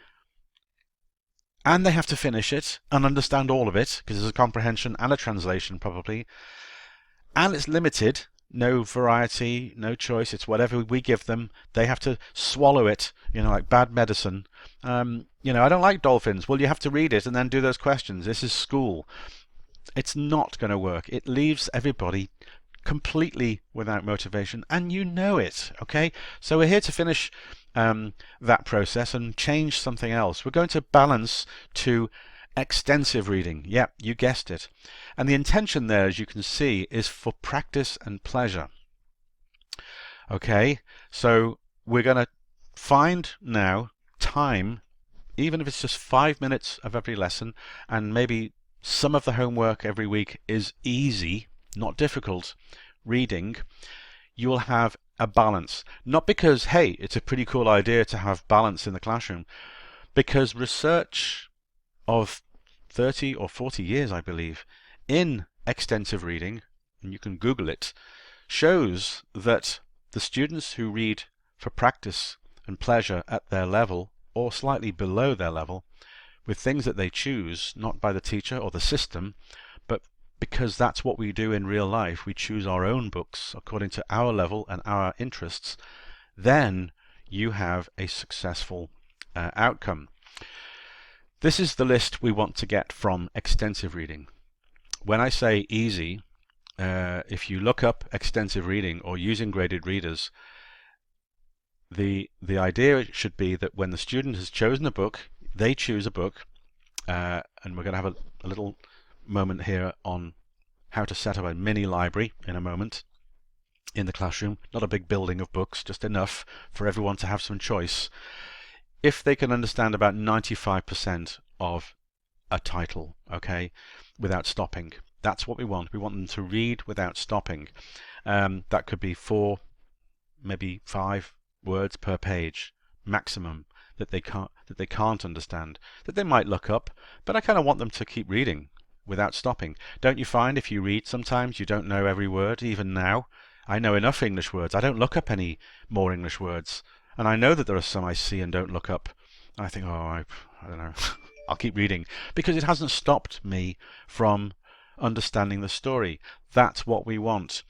and they have to finish it and understand all of it, because there's a comprehension and a translation probably, and it's limited. No variety, no choice. It's whatever we give them. They have to swallow it, like bad medicine. I don't like dolphins. Well, you have to read it and then do those questions. This is school. It's not going to work. It leaves everybody completely without motivation, and you know it, okay? So we're here to finish that process and change something else. We're going to balance to extensive reading. Yep, you guessed it. And the intention there, as you can see, is for practice and pleasure. Okay, so we're going to find now time, even if it's just 5 minutes of every lesson, and maybe some of the homework every week is easy, not difficult reading. You will have a balance. Not because, hey, it's a pretty cool idea to have balance in the classroom, because research of 30 or 40 years, I believe, in extensive reading, and you can Google it, shows that the students who read for practice and pleasure at their level or slightly below their level, with things that they choose, not by the teacher or the system, but because that's what we do in real life, we choose our own books according to our level and our interests, then you have a successful outcome. This is the list we want to get from extensive reading. When I say easy, if you look up extensive reading or using graded readers, the idea should be that when the student has chosen a book, they choose a book, and we're going to have a little moment here on how to set up a mini library in a moment in the classroom. Not a big building of books, just enough for everyone to have some choice. If they can understand about 95% of a title, okay, without stopping, that's what we want. We want them to read without stopping. That could be 4, maybe 5 words per page maximum that they can't understand, that they might look up, but I kind of want them to keep reading without stopping. Don't you find if you read sometimes you don't know every word? Even now I know enough English words. I don't look up any more English words. And I know that there are some I see and don't look up. And I think, oh, I don't know, I'll keep reading, because it hasn't stopped me from understanding the story. That's what we want.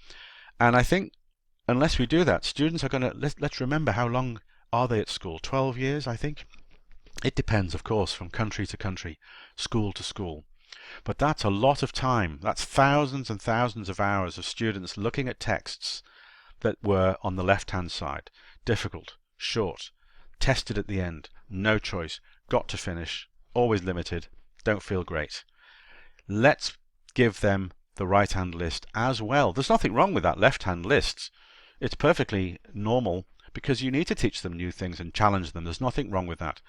And I think unless we do that, students are going to, let's remember, how long are they at school? 12 years, I think? It depends, of course, from country to country, school to school. But that's a lot of time. That's thousands and thousands of hours of students looking at texts that were on the left-hand side. Difficult, short, tested at the end, no choice, got to finish, always limited, don't feel great. Let's give them the right-hand list as well. There's nothing wrong with that left-hand list. It's perfectly normal because you need to teach them new things and challenge them. There's nothing wrong with that.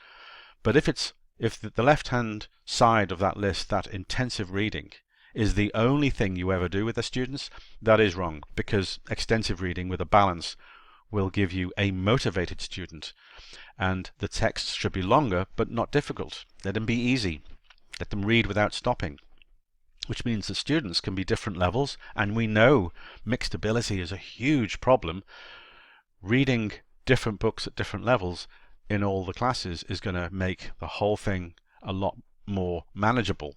But if the left-hand side of that list, that intensive reading, is the only thing you ever do with the students, that is wrong, because extensive reading with a balance will give you a motivated student. And the texts should be longer but not difficult. Let them be easy. Let them read without stopping, which means the students can be different levels, and we know mixed ability is a huge problem. Reading different books at different levels in all the classes is going to make the whole thing a lot more manageable.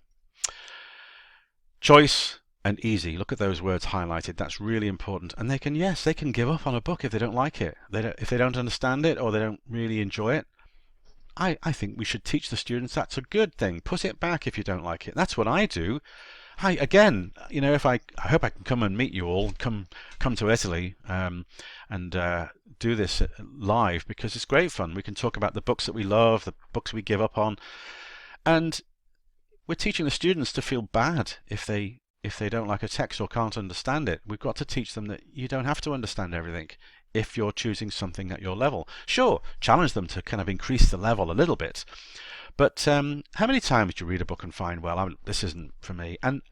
Choice and easy. Look at those words highlighted. That's really important. And they can give up on a book if they don't like it. If they don't understand it or they don't really enjoy it. I think we should teach the students that's a good thing. Put it back if you don't like it. That's what I do. Again, if I hope I can come and meet you all, come to Italy and do this live, because it's great fun. We can talk about the books that we love, the books we give up on, and we're teaching the students to feel bad if they don't like a text or can't understand it. We've got to teach them that you don't have to understand everything if you're choosing something at your level. Sure, challenge them to kind of increase the level a little bit. But how many times do you read a book and find, well, this isn't for me? And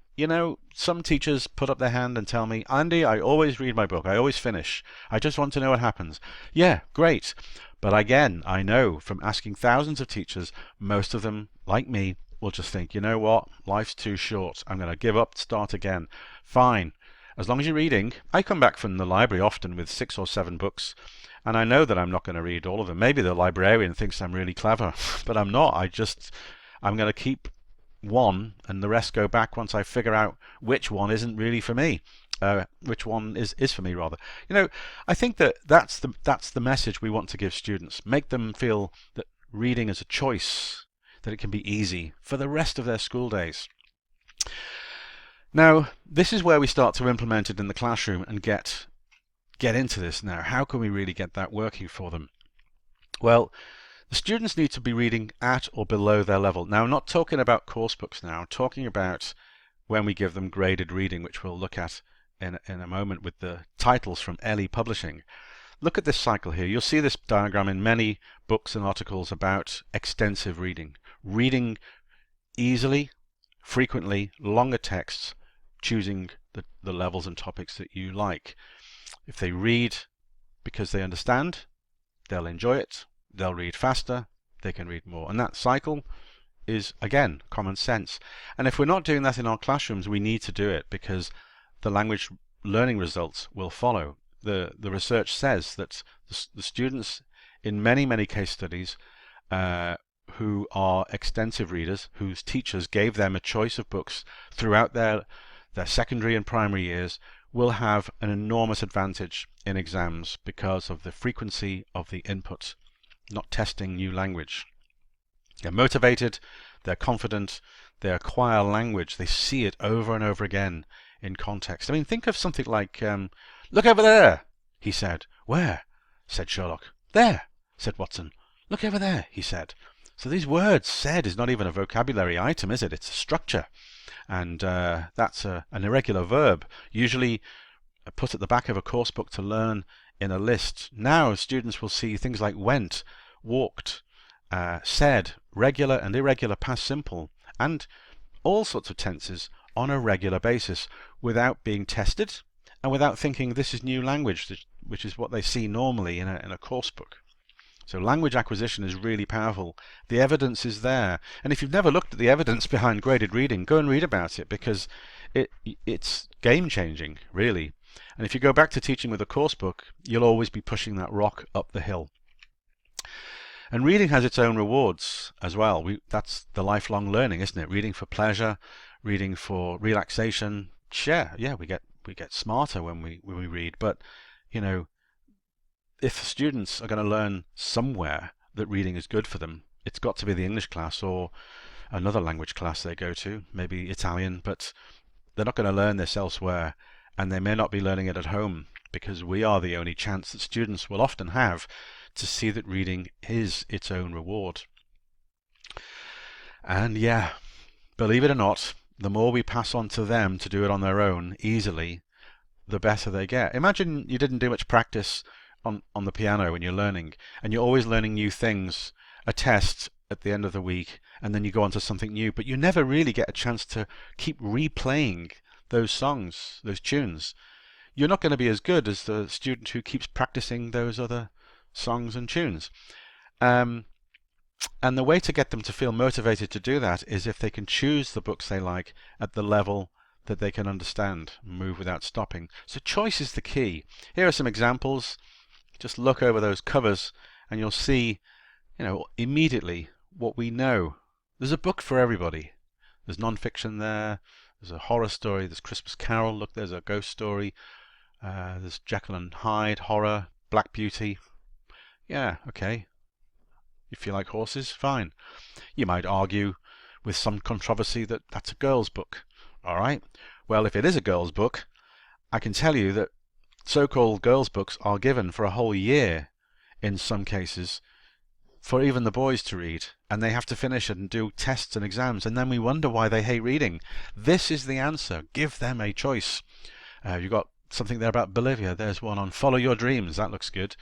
some teachers put up their hand and tell me, Andy, I always read my book. I always finish. I just want to know what happens. Yeah, great. But again, I know from asking thousands of teachers, most of them, like me, will just think, you know what, life's too short. I'm going to give up, start again. Fine. As long as you're reading. I come back from the library often with 6 or 7 books, and I know that I'm not going to read all of them. Maybe the librarian thinks I'm really clever, but I'm not. I'm going to keep one, and the rest go back once I figure out which one isn't really for me. Which one is for me, rather. I think that's the message we want to give students. Make them feel that reading is a choice, that it can be easy for the rest of their school days. Now, this is where we start to implement it in the classroom and get into this now. How can we really get that working for them? Well, the students need to be reading at or below their level. Now, I'm not talking about course books now. I'm talking about when we give them graded reading, which we'll look at in a moment with the titles from Ellie Publishing. Look at this cycle here. You'll see this diagram in many books and articles about extensive reading. Reading easily, frequently, longer texts, choosing the levels and topics that you like. If they read because they understand, they'll enjoy it. They'll read faster, they can read more. And that cycle is, again, common sense. And if we're not doing that in our classrooms, we need to do it, because the language learning results will follow. The research says that the students in many case studies who are extensive readers, whose teachers gave them a choice of books throughout their secondary and primary years, will have an enormous advantage in exams because of the frequency of the input, not testing new language. They're motivated, they're confident, they acquire language, they see it over and over again in context. I mean, think of something like, look over there, he said. Where? Said Sherlock. There, said Watson. Look over there, he said. So these words, said, is not even a vocabulary item, is it? It's a structure. And that's an irregular verb, usually put at the back of a course book to learn in a list. Now students will see things like went, walked, said, regular and irregular past simple, and all sorts of tenses on a regular basis without being tested and without thinking this is new language, which is what they see normally in a course book. So language acquisition is really powerful. The evidence is there. And if you've never looked at the evidence behind graded reading, go and read about it, because it's game-changing, really. And if you go back to teaching with a course book, you'll always be pushing that rock up the hill. And reading has its own rewards as well. That's the lifelong learning, isn't it? Reading for pleasure, reading for relaxation. Yeah, we get smarter when we read. But if students are going to learn somewhere that reading is good for them, it's got to be the English class or another language class they go to, maybe Italian, but they're not going to learn this elsewhere, and they may not be learning it at home, because we are the only chance that students will often have to see that reading is its own reward. And yeah, believe it or not, the more we pass on to them to do it on their own easily, the better they get. Imagine you didn't do much practice on the piano when you're learning, and you're always learning new things, a test at the end of the week, and then you go on to something new, but you never really get a chance to keep replaying those songs, those tunes. You're not going to be as good as the student who keeps practicing those other songs and tunes. And the way to get them to feel motivated to do that is if they can choose the books they like at the level that they can understand, move without stopping. So choice is the key. Here are some examples. Just look over those covers and you'll see, immediately what we know. There's a book for everybody. There's non-fiction there. There's a horror story. There's Christmas Carol. Look, there's a ghost story. There's Jekyll and Hyde, horror, Black Beauty. Yeah, okay. If you like horses, fine. You might argue with some controversy that that's a girl's book. All right. Well, if it is a girl's book, I can tell you that so-called girls' books are given for a whole year in some cases for even the boys to read, and they have to finish it and do tests and exams, and then we wonder why they hate reading. This is the answer. Give them a choice. You've got something there about Bolivia. There's one on Follow Your Dreams. That looks good.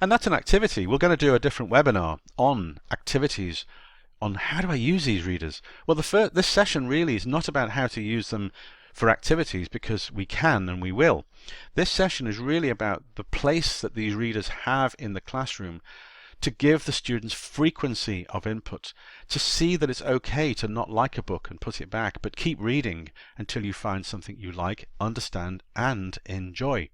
And that's an activity. We're going to do a different webinar on activities, on how do I use these readers. Well, this session really is not about how to use them for activities, because we can and we will. This session is really about the place that these readers have in the classroom to give the students frequency of input, to see that it's okay to not like a book and put it back, but keep reading until you find something you like, understand, and enjoy.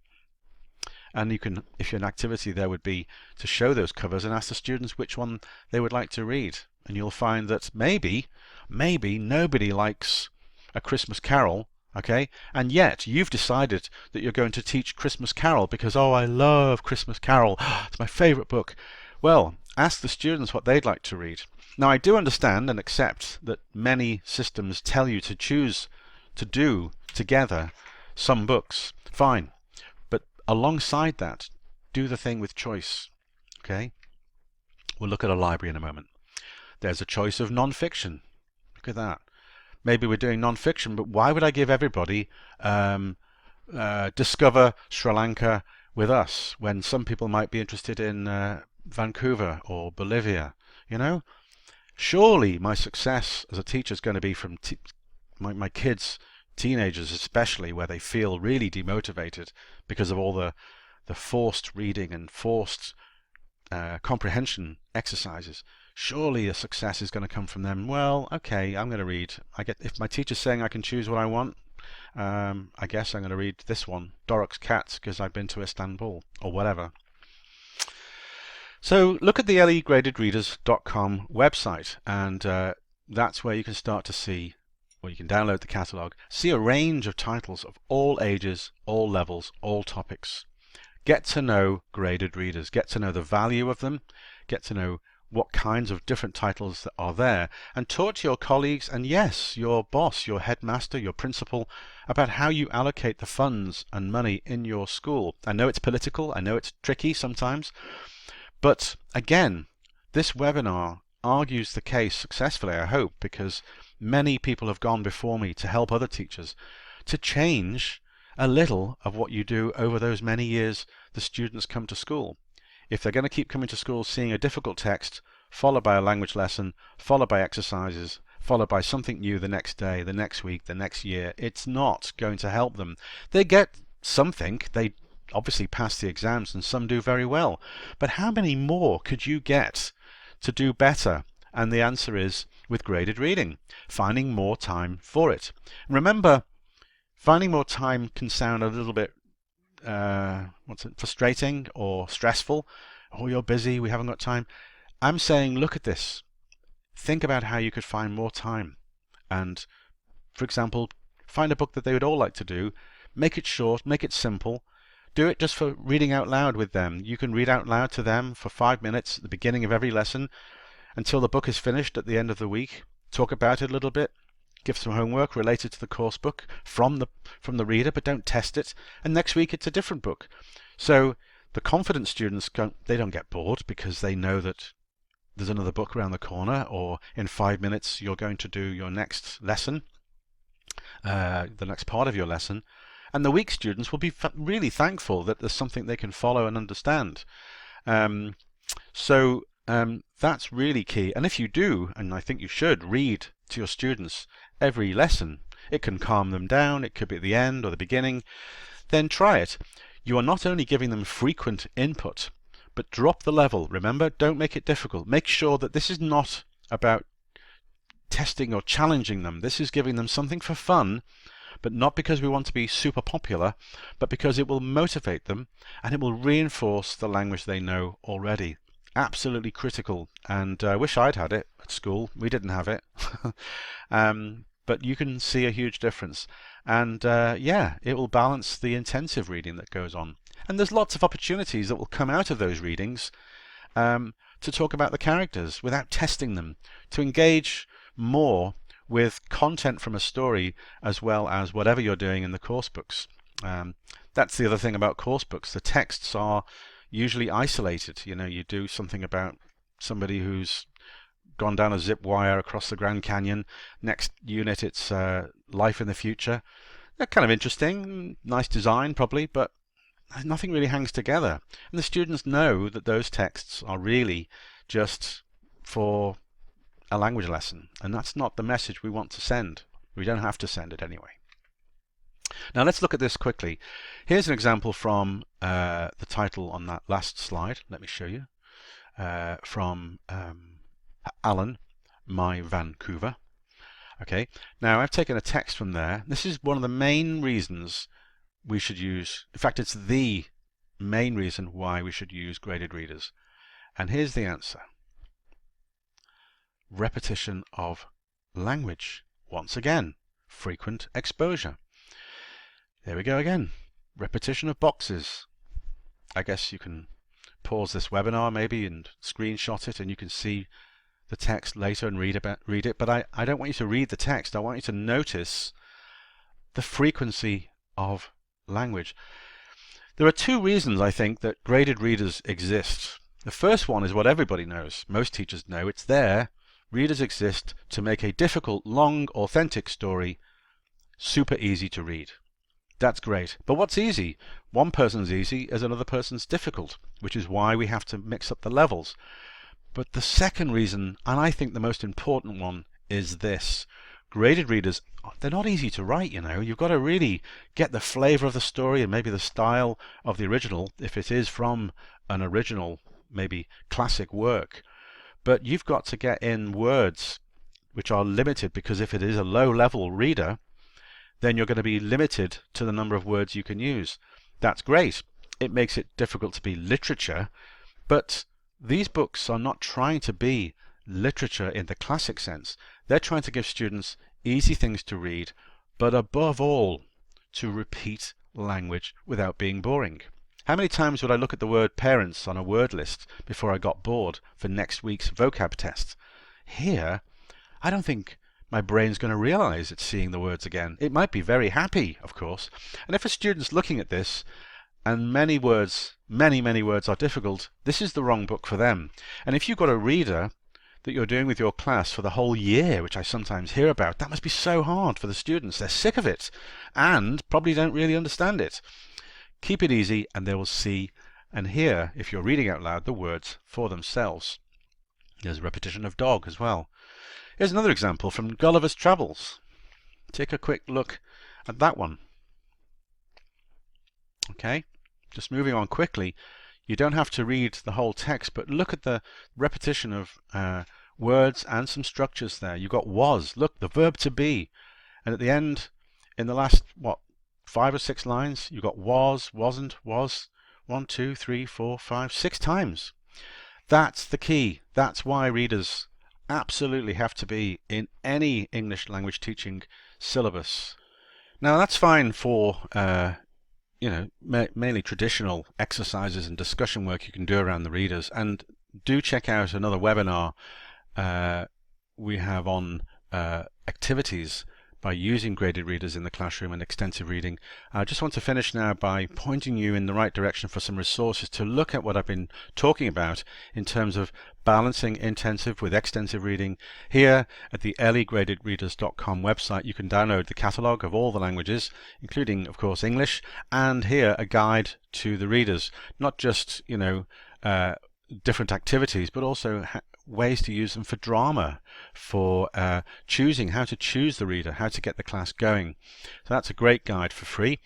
And you can, if you're an activity, there would be to show those covers and ask the students which one they would like to read. And you'll find that maybe nobody likes A Christmas Carol, okay? And yet you've decided that you're going to teach Christmas Carol because, oh, I love Christmas Carol. It's my favorite book. Well, ask the students what they'd like to read. Now, I do understand and accept that many systems tell you to choose to do together some books. Fine. But alongside that, do the thing with choice. Okay? We'll look at a library in a moment. There's a choice of non-fiction. Look at that. Maybe we're doing non-fiction, but why would I give everybody Discover Sri Lanka with Us when some people might be interested in Vancouver or Bolivia? Surely my success as a teacher is going to be from my kids, teenagers especially, where they feel really demotivated because of all the forced reading and forced comprehension exercises. Surely a success is going to come from them. Well, okay, I'm going to read. If my teacher's saying I can choose what I want, I guess I'm going to read this one, Doruk's Cats, because I've been to Istanbul, or whatever. So look at the legradedreaders.com website, and that's where you can start to see, or you can download the catalogue, see a range of titles of all ages, all levels, all topics. Get to know graded readers, get to know the value of them, get to know what kinds of different titles that are there, and talk to your colleagues and, yes, your boss, your headmaster, your principal, about how you allocate the funds and money in your school. I know it's political, I know it's tricky sometimes, but again, this webinar argues the case successfully, I hope, because many people have gone before me to help other teachers to change a little of what you do over those many years the students come to school. If they're going to keep coming to school seeing a difficult text, followed by a language lesson, followed by exercises, followed by something new the next day, the next week, the next year, it's not going to help them. They get something, they obviously pass the exams, and some do very well. But how many more could you get to do better? And the answer is with graded reading, finding more time for it. Remember, finding more time can sound a little bit frustrating or stressful. Oh, you're busy, we haven't got time. I'm saying, look at this. Think about how you could find more time. And, for example, find a book that they would all like to do. Make it short, make it simple. Do it just for reading out loud with them. You can read out loud to them for 5 minutes at the beginning of every lesson until the book is finished at the end of the week. Talk about it a little bit. Give some homework related to the course book from the reader, but don't test it. And next week it's a different book. So the confident students, they don't get bored because they know that there's another book around the corner, or in 5 minutes you're going to do your next lesson, the next part of your lesson, and the weak students will be really thankful that there's something they can follow and understand. So that's really key. And if you do, and I think you should, read to your students every lesson, it can calm them down, it could be at the end or the beginning, then try it. You are not only giving them frequent input, but drop the level. Remember, don't make it difficult. Make sure that this is not about testing or challenging them. This is giving them something for fun, but not because we want to be super popular, but because it will motivate them and it will reinforce the language they know already. Absolutely critical, and I wish I'd had it at school. We didn't have it. But you can see a huge difference, and yeah, it will balance the intensive reading that goes on. And there's lots of opportunities that will come out of those readings to talk about the characters without testing them, to engage more with content from a story as well as whatever you're doing in the course books. That's the other thing about course books. The texts are usually isolated. You know, you do something about somebody who's gone down a zip wire across the Grand Canyon. Next unit, it's life in the future. They're kind of interesting, nice design probably, but nothing really hangs together. And the students know that those texts are really just for a language lesson, and that's not the message we want to send. We don't have to send it anyway. Now let's look at this quickly. Here's an example from the title on that last slide. Let me show you. From Alan, My Vancouver. Okay, now I've taken a text from there. This is one of the main reasons we should use, in fact it's the main reason why we should use graded readers. And here's the answer. Repetition of language. Once again, frequent exposure. There we go again. Repetition of boxes. I guess you can pause this webinar maybe and screenshot it and you can see the text later and read it, but I don't want you to read the text. I want you to notice the frequency of language. There are two reasons I think that graded readers exist. The first one is what everybody knows. Most teachers know it's there. Readers exist to make a difficult, long, authentic story super easy to read. That's great. But what's easy? One person's easy as another person's difficult, which is why we have to mix up the levels. But the second reason, and I think the most important one, is this. Graded readers, they're not easy to write, you know. You've got to really get the flavor of the story and maybe the style of the original, if it is from an original, maybe classic work. But you've got to get in words which are limited, because if it is a low-level reader, then you're going to be limited to the number of words you can use. That's great. It makes it difficult to be literature, but these books are not trying to be literature in the classic sense. They're trying to give students easy things to read, but above all, to repeat language without being boring. How many times would I look at the word parents on a word list before I got bored for next week's vocab test? Here, I don't think my brain's going to realize it's seeing the words again. It might be very happy, of course. And if a student's looking at this and many words are difficult, this is the wrong book for them. And if you've got a reader that you're doing with your class for the whole year, which I sometimes hear about, that must be so hard for the students. They're sick of it and probably don't really understand it. Keep it easy and they will see and hear, if you're reading out loud, the words for themselves. There's a repetition of dog as well. Here's another example from Gulliver's Travels. Take a quick look at that one. Okay, just moving on quickly. You don't have to read the whole text, but look at the repetition of words and some structures there. You've got was, look, the verb to be. And at the end, in the last, 5 or 6 lines, you've got was, wasn't, was, 1, 2, 3, 4, 5, 6 times. That's the key. That's why readers absolutely have to be in any English language teaching syllabus. Now that's fine for mainly traditional exercises and discussion work you can do around the readers, and do check out another webinar we have on activities, by using graded readers in the classroom and extensive reading. I just want to finish now by pointing you in the right direction for some resources to look at what I've been talking about in terms of balancing intensive with extensive reading. Here at the legradedreaders.com website you can download the catalogue of all the languages, including of course English, and here a guide to the readers, not just different activities, but also ways to use them for drama, for choosing how to choose the reader, how to get the class going. So that's a great guide for free.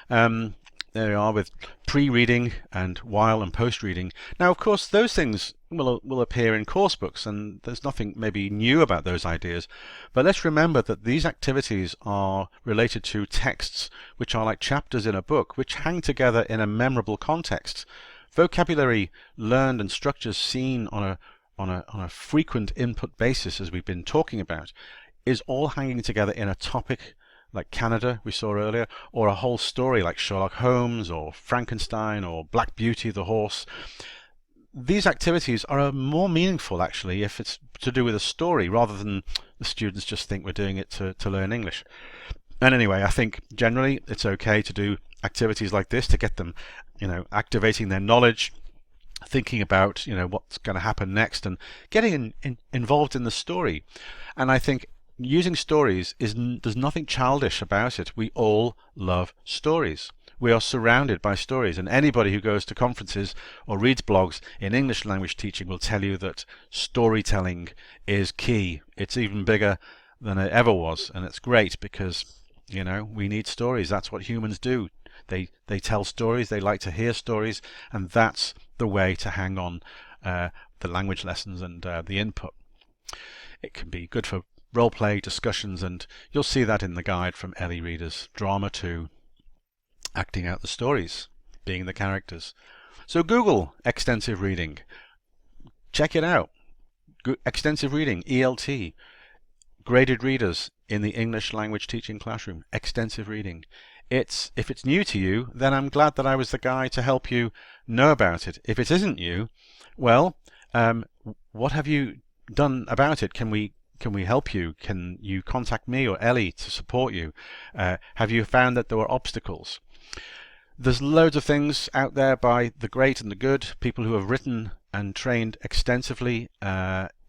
There we are with pre-reading and while and post-reading. Now of course those things will appear in course books, and there's nothing maybe new about those ideas, but let's remember that these activities are related to texts which are like chapters in a book, which hang together in a memorable context. Vocabulary learned and structures seen on a frequent input basis, as we've been talking about, is all hanging together in a topic like Canada we saw earlier, or a whole story like Sherlock Holmes or Frankenstein or Black Beauty the horse. These activities are more meaningful actually if it's to do with a story rather than the students just think we're doing it to learn English. And anyway, I think generally it's okay to do activities like this to get them, activating their knowledge, thinking about what's going to happen next, and getting involved in the story. And I think using stories there's nothing childish about it. We all love stories. We are surrounded by stories, and anybody who goes to conferences or reads blogs in English language teaching will tell you that storytelling is key. It's even bigger than it ever was, and it's great because we need stories. That's what humans do. They tell stories, they like to hear stories, and that's the way to hang on the language lessons and the input. It can be good for role play discussions, and you'll see that in the guide from LE Readers, drama to acting out the stories, being the characters. So Google extensive reading, check it out. Extensive reading, ELT, graded readers in the English language teaching classroom, extensive reading. If it's new to you, then I'm glad that I was the guy to help you know about it. If it isn't you, well, what have you done about it? Can we help you? Can you contact me or Ellie to support you? Have you found that there were obstacles? There's loads of things out there by the great and the good, people who have written and trained extensively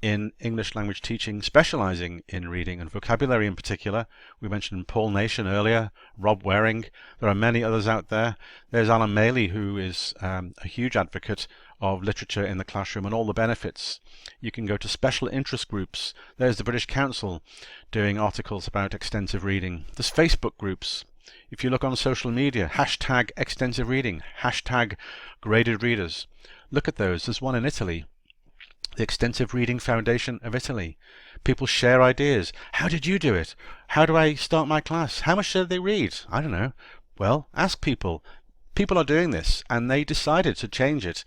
in English language teaching, specializing in reading and vocabulary in particular. We mentioned Paul Nation earlier, Rob Waring. There are many others out there. There's Alan Maley, who is a huge advocate of literature in the classroom and all the benefits. You can go to special interest groups. There's the British Council doing articles about extensive reading. There's Facebook groups. If you look on social media, hashtag extensive reading, hashtag graded readers. Look at those. There's one in Italy, the Extensive Reading Foundation of Italy. People share ideas. How did you do it? How do I start my class? How much should they read? I don't know. Well, ask people. People are doing this, and they decided to change it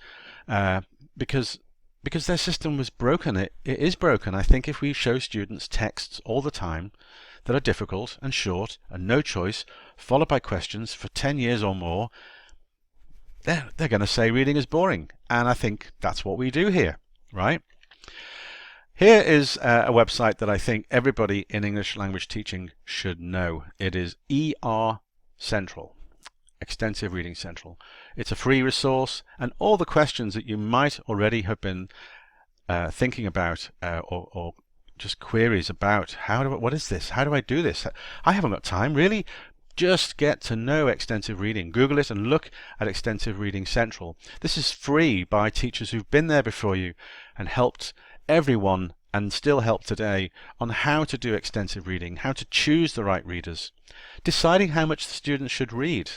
because their system was broken. It is broken. I think if we show students texts all the time that are difficult and short and no choice, followed by questions for 10 years or more, they're going to say reading is boring. And I think that's what we do here, right? Here is a website that I think everybody in English language teaching should know. It is ER Central, Extensive Reading Central. It's a free resource, and all the questions that you might already have been thinking about or just queries about, what is this? How do I do this? I haven't got time, really. Just get to know extensive reading. Google it and look at Extensive Reading Central. This is free by teachers who've been there before you and helped everyone and still help today on how to do extensive reading, how to choose the right readers, deciding how much the students should read.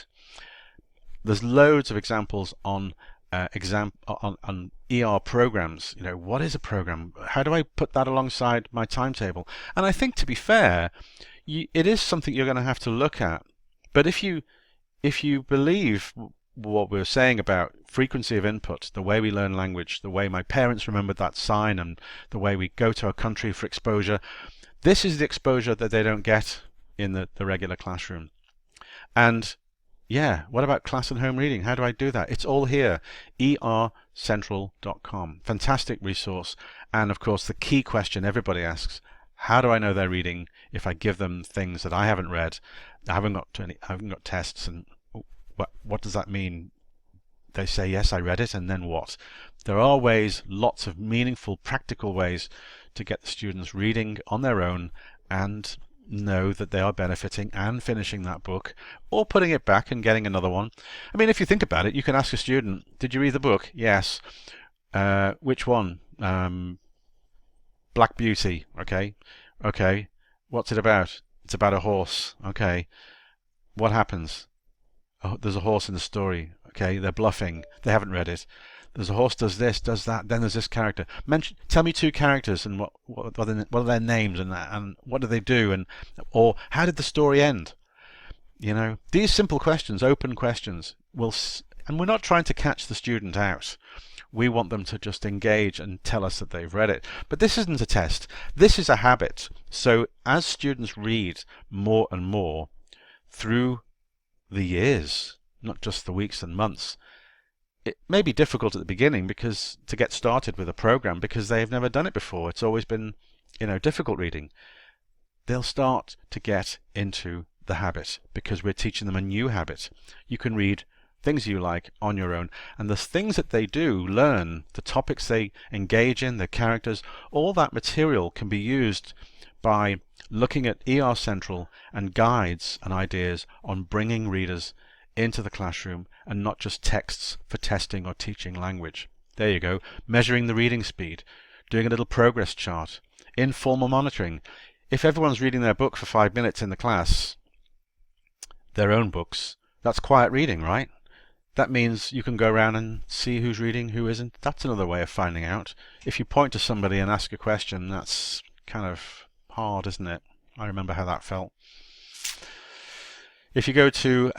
There's loads of examples on on ER programs. What is a program? How do I put that alongside my timetable? And I think, to be fair, it is something you're going to have to look at. But if you believe what we're saying about frequency of input, the way we learn language, the way my parents remembered that sign, and the way we go to a country for exposure, this is the exposure that they don't get in the regular classroom. And yeah, what about class and home reading? How do I do that? It's all here, ercentral.com. Fantastic resource. And of course, the key question everybody asks, How do I know they're reading if I give them things that I haven't read? I haven't got tests, and what does that mean? They say, yes, I read it, and then what? There are ways, lots of meaningful, practical ways to get the students reading on their own and know that they are benefiting and finishing that book, or putting it back and getting another one. I mean, if you think about it, you can ask a student, did you read the book? Yes. Which one? Black Beauty. Okay. Okay. What's it about? It's about a horse. Okay. What happens? Oh, there's a horse in the story. Okay, they're bluffing. They haven't read it. There's a horse does this, does that. Then there's this character. Tell me two characters and what are their names and what do they do, and or how did the story end? You know, these simple questions, open questions, and we're not trying to catch the student out. We want them to just engage and tell us that they've read it. But this isn't a test. This is a habit. So as students read more and more through the years, not just the weeks and months, it may be difficult at the beginning because to get started with a program because they've never done it before. It's always been, difficult reading. They'll start to get into the habit because we're teaching them a new habit. You can read things you like on your own, and the things that they do learn, the topics they engage in, the characters, all that material can be used by looking at ER Central and guides and ideas on bringing readers into the classroom and not just texts for testing or teaching language. There you go. Measuring the reading speed, doing a little progress chart, informal monitoring. If everyone's reading their book for 5 minutes in the class, their own books, that's quiet reading, right? That means you can go around and see who's reading, who isn't. That's another way of finding out. If you point to somebody and ask a question, that's kind of hard, isn't it? I remember how that felt. If you go to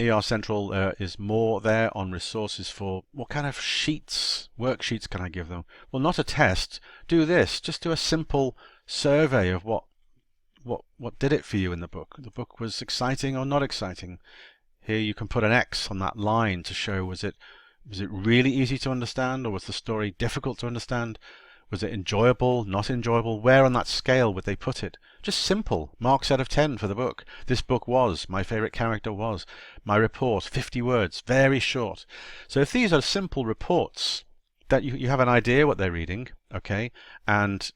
ER Central, is more there on resources for what kind of worksheets can I give them? Well, not a test. Do this. Just do a simple survey of what did it for you in the book. The book was exciting or not exciting. Here you can put an X on that line to show was it really easy to understand, or was the story difficult to understand? Was it enjoyable, not enjoyable? Where on that scale would they put it? Just simple. Marks out of 10 for the book. This book was. My favorite character was. My report, 50 words, very short. So if these are simple reports that you have an idea what they're reading, okay, and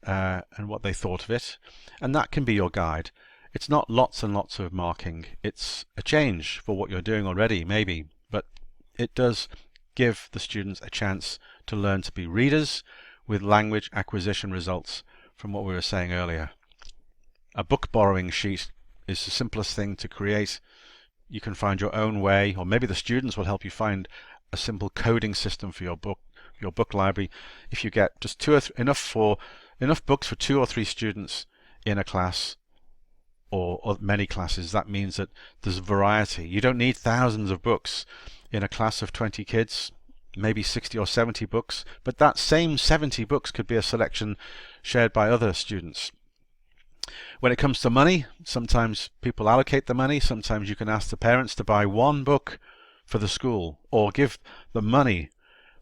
what they thought of it, and that can be your guide. It's not lots and lots of marking. It's a change for what you're doing already, maybe, but it does give the students a chance to learn to be readers with language acquisition results from what we were saying earlier. A book borrowing sheet is the simplest thing to create. You can find your own way, or maybe the students will help you find a simple coding system for your book library. If you get just enough books for 2 or 3 students in a class, or many classes, that means that there's variety. You don't need thousands of books in a class of 20 kids, maybe 60 or 70 books, but that same 70 books could be a selection shared by other students. When it comes to money, sometimes people allocate the money. Sometimes you can ask the parents to buy 1 book for the school, or give the money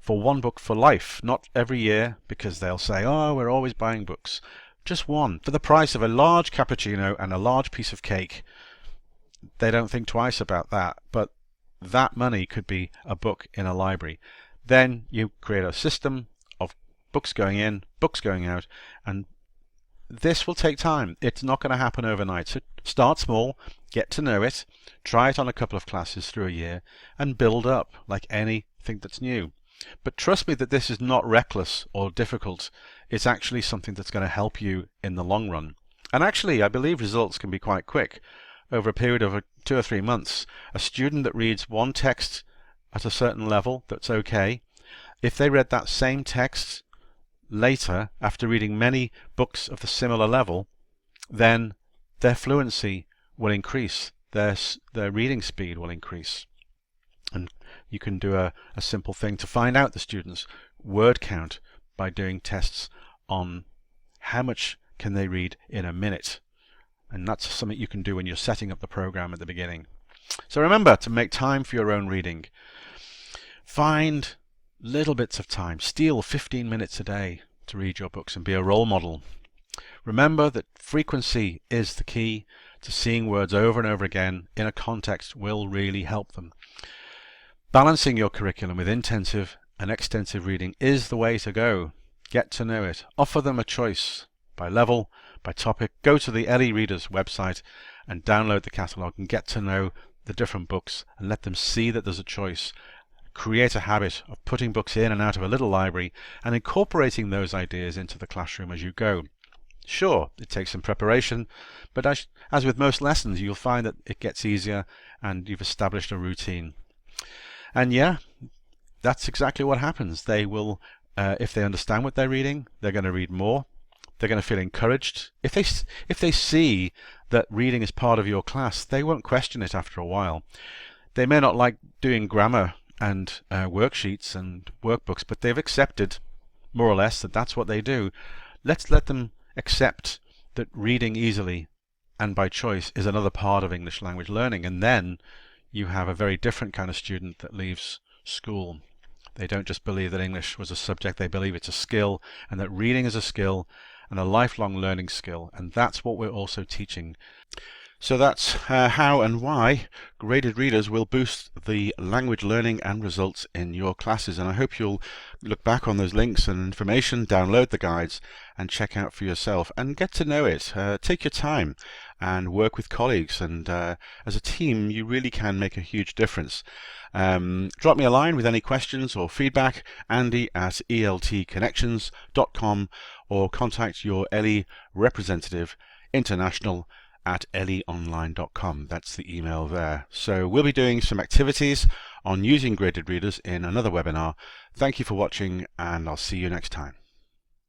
for 1 book for life, not every year, because they'll say, oh, we're always buying books. Just 1 for the price of a large cappuccino and a large piece of cake. They don't think twice about that, but that money could be a book in a library. Then you create a system of books going in, books going out, and this will take time. It's not going to happen overnight. So start small, get to know it, try it on a couple of classes through a year, and build up like anything that's new. But trust me that this is not reckless or difficult. It's actually something that's going to help you in the long run. And actually, I believe results can be quite quick. Over a period of 2 or 3 months, a student that reads 1 text at a certain level, that's okay. If they read that same text later, after reading many books of the similar level, then their fluency will increase, their reading speed will increase. And you can do a simple thing to find out the students' word count by doing tests on how much can they read in a minute. And that's something you can do when you're setting up the program at the beginning. So remember to make time for your own reading. Find little bits of time. Steal 15 minutes a day to read your books and be a role model. Remember that frequency is the key to seeing words over and over again in a context will really help them. Balancing your curriculum with intensive and extensive reading is the way to go. Get to know it. Offer them a choice by level, by topic. Go to the LE Readers website and download the catalogue and get to know the different books and let them see that there's a choice. Create a habit of putting books in and out of a little library and incorporating those ideas into the classroom as you go. Sure, it takes some preparation, but as with most lessons, you'll find that it gets easier and you've established a routine. And yeah, that's exactly what happens. They will, if they understand what they're reading, they're going to read more. They're going to feel encouraged. If they see that reading is part of your class, they won't question it after a while. They may not like doing grammar and worksheets and workbooks, but they've accepted more or less that that's what they do. Let's let them accept that reading easily and by choice is another part of English language learning, and then you have a very different kind of student that leaves school. They don't just believe that English was a subject, they believe it's a skill, and that reading is a skill and a lifelong learning skill, and that's what we're also teaching. So that's how and why graded readers will boost the language learning and results in your classes. And I hope you'll look back on those links and information, download the guides and check out for yourself and get to know it. Take your time and work with colleagues, and as a team you really can make a huge difference. Drop me a line with any questions or feedback, andy@eltconnections.com, or contact your LE representative international at leonline.com. That's the email there. So we'll be doing some activities on using graded readers in another webinar. Thank you for watching, and I'll see you next time.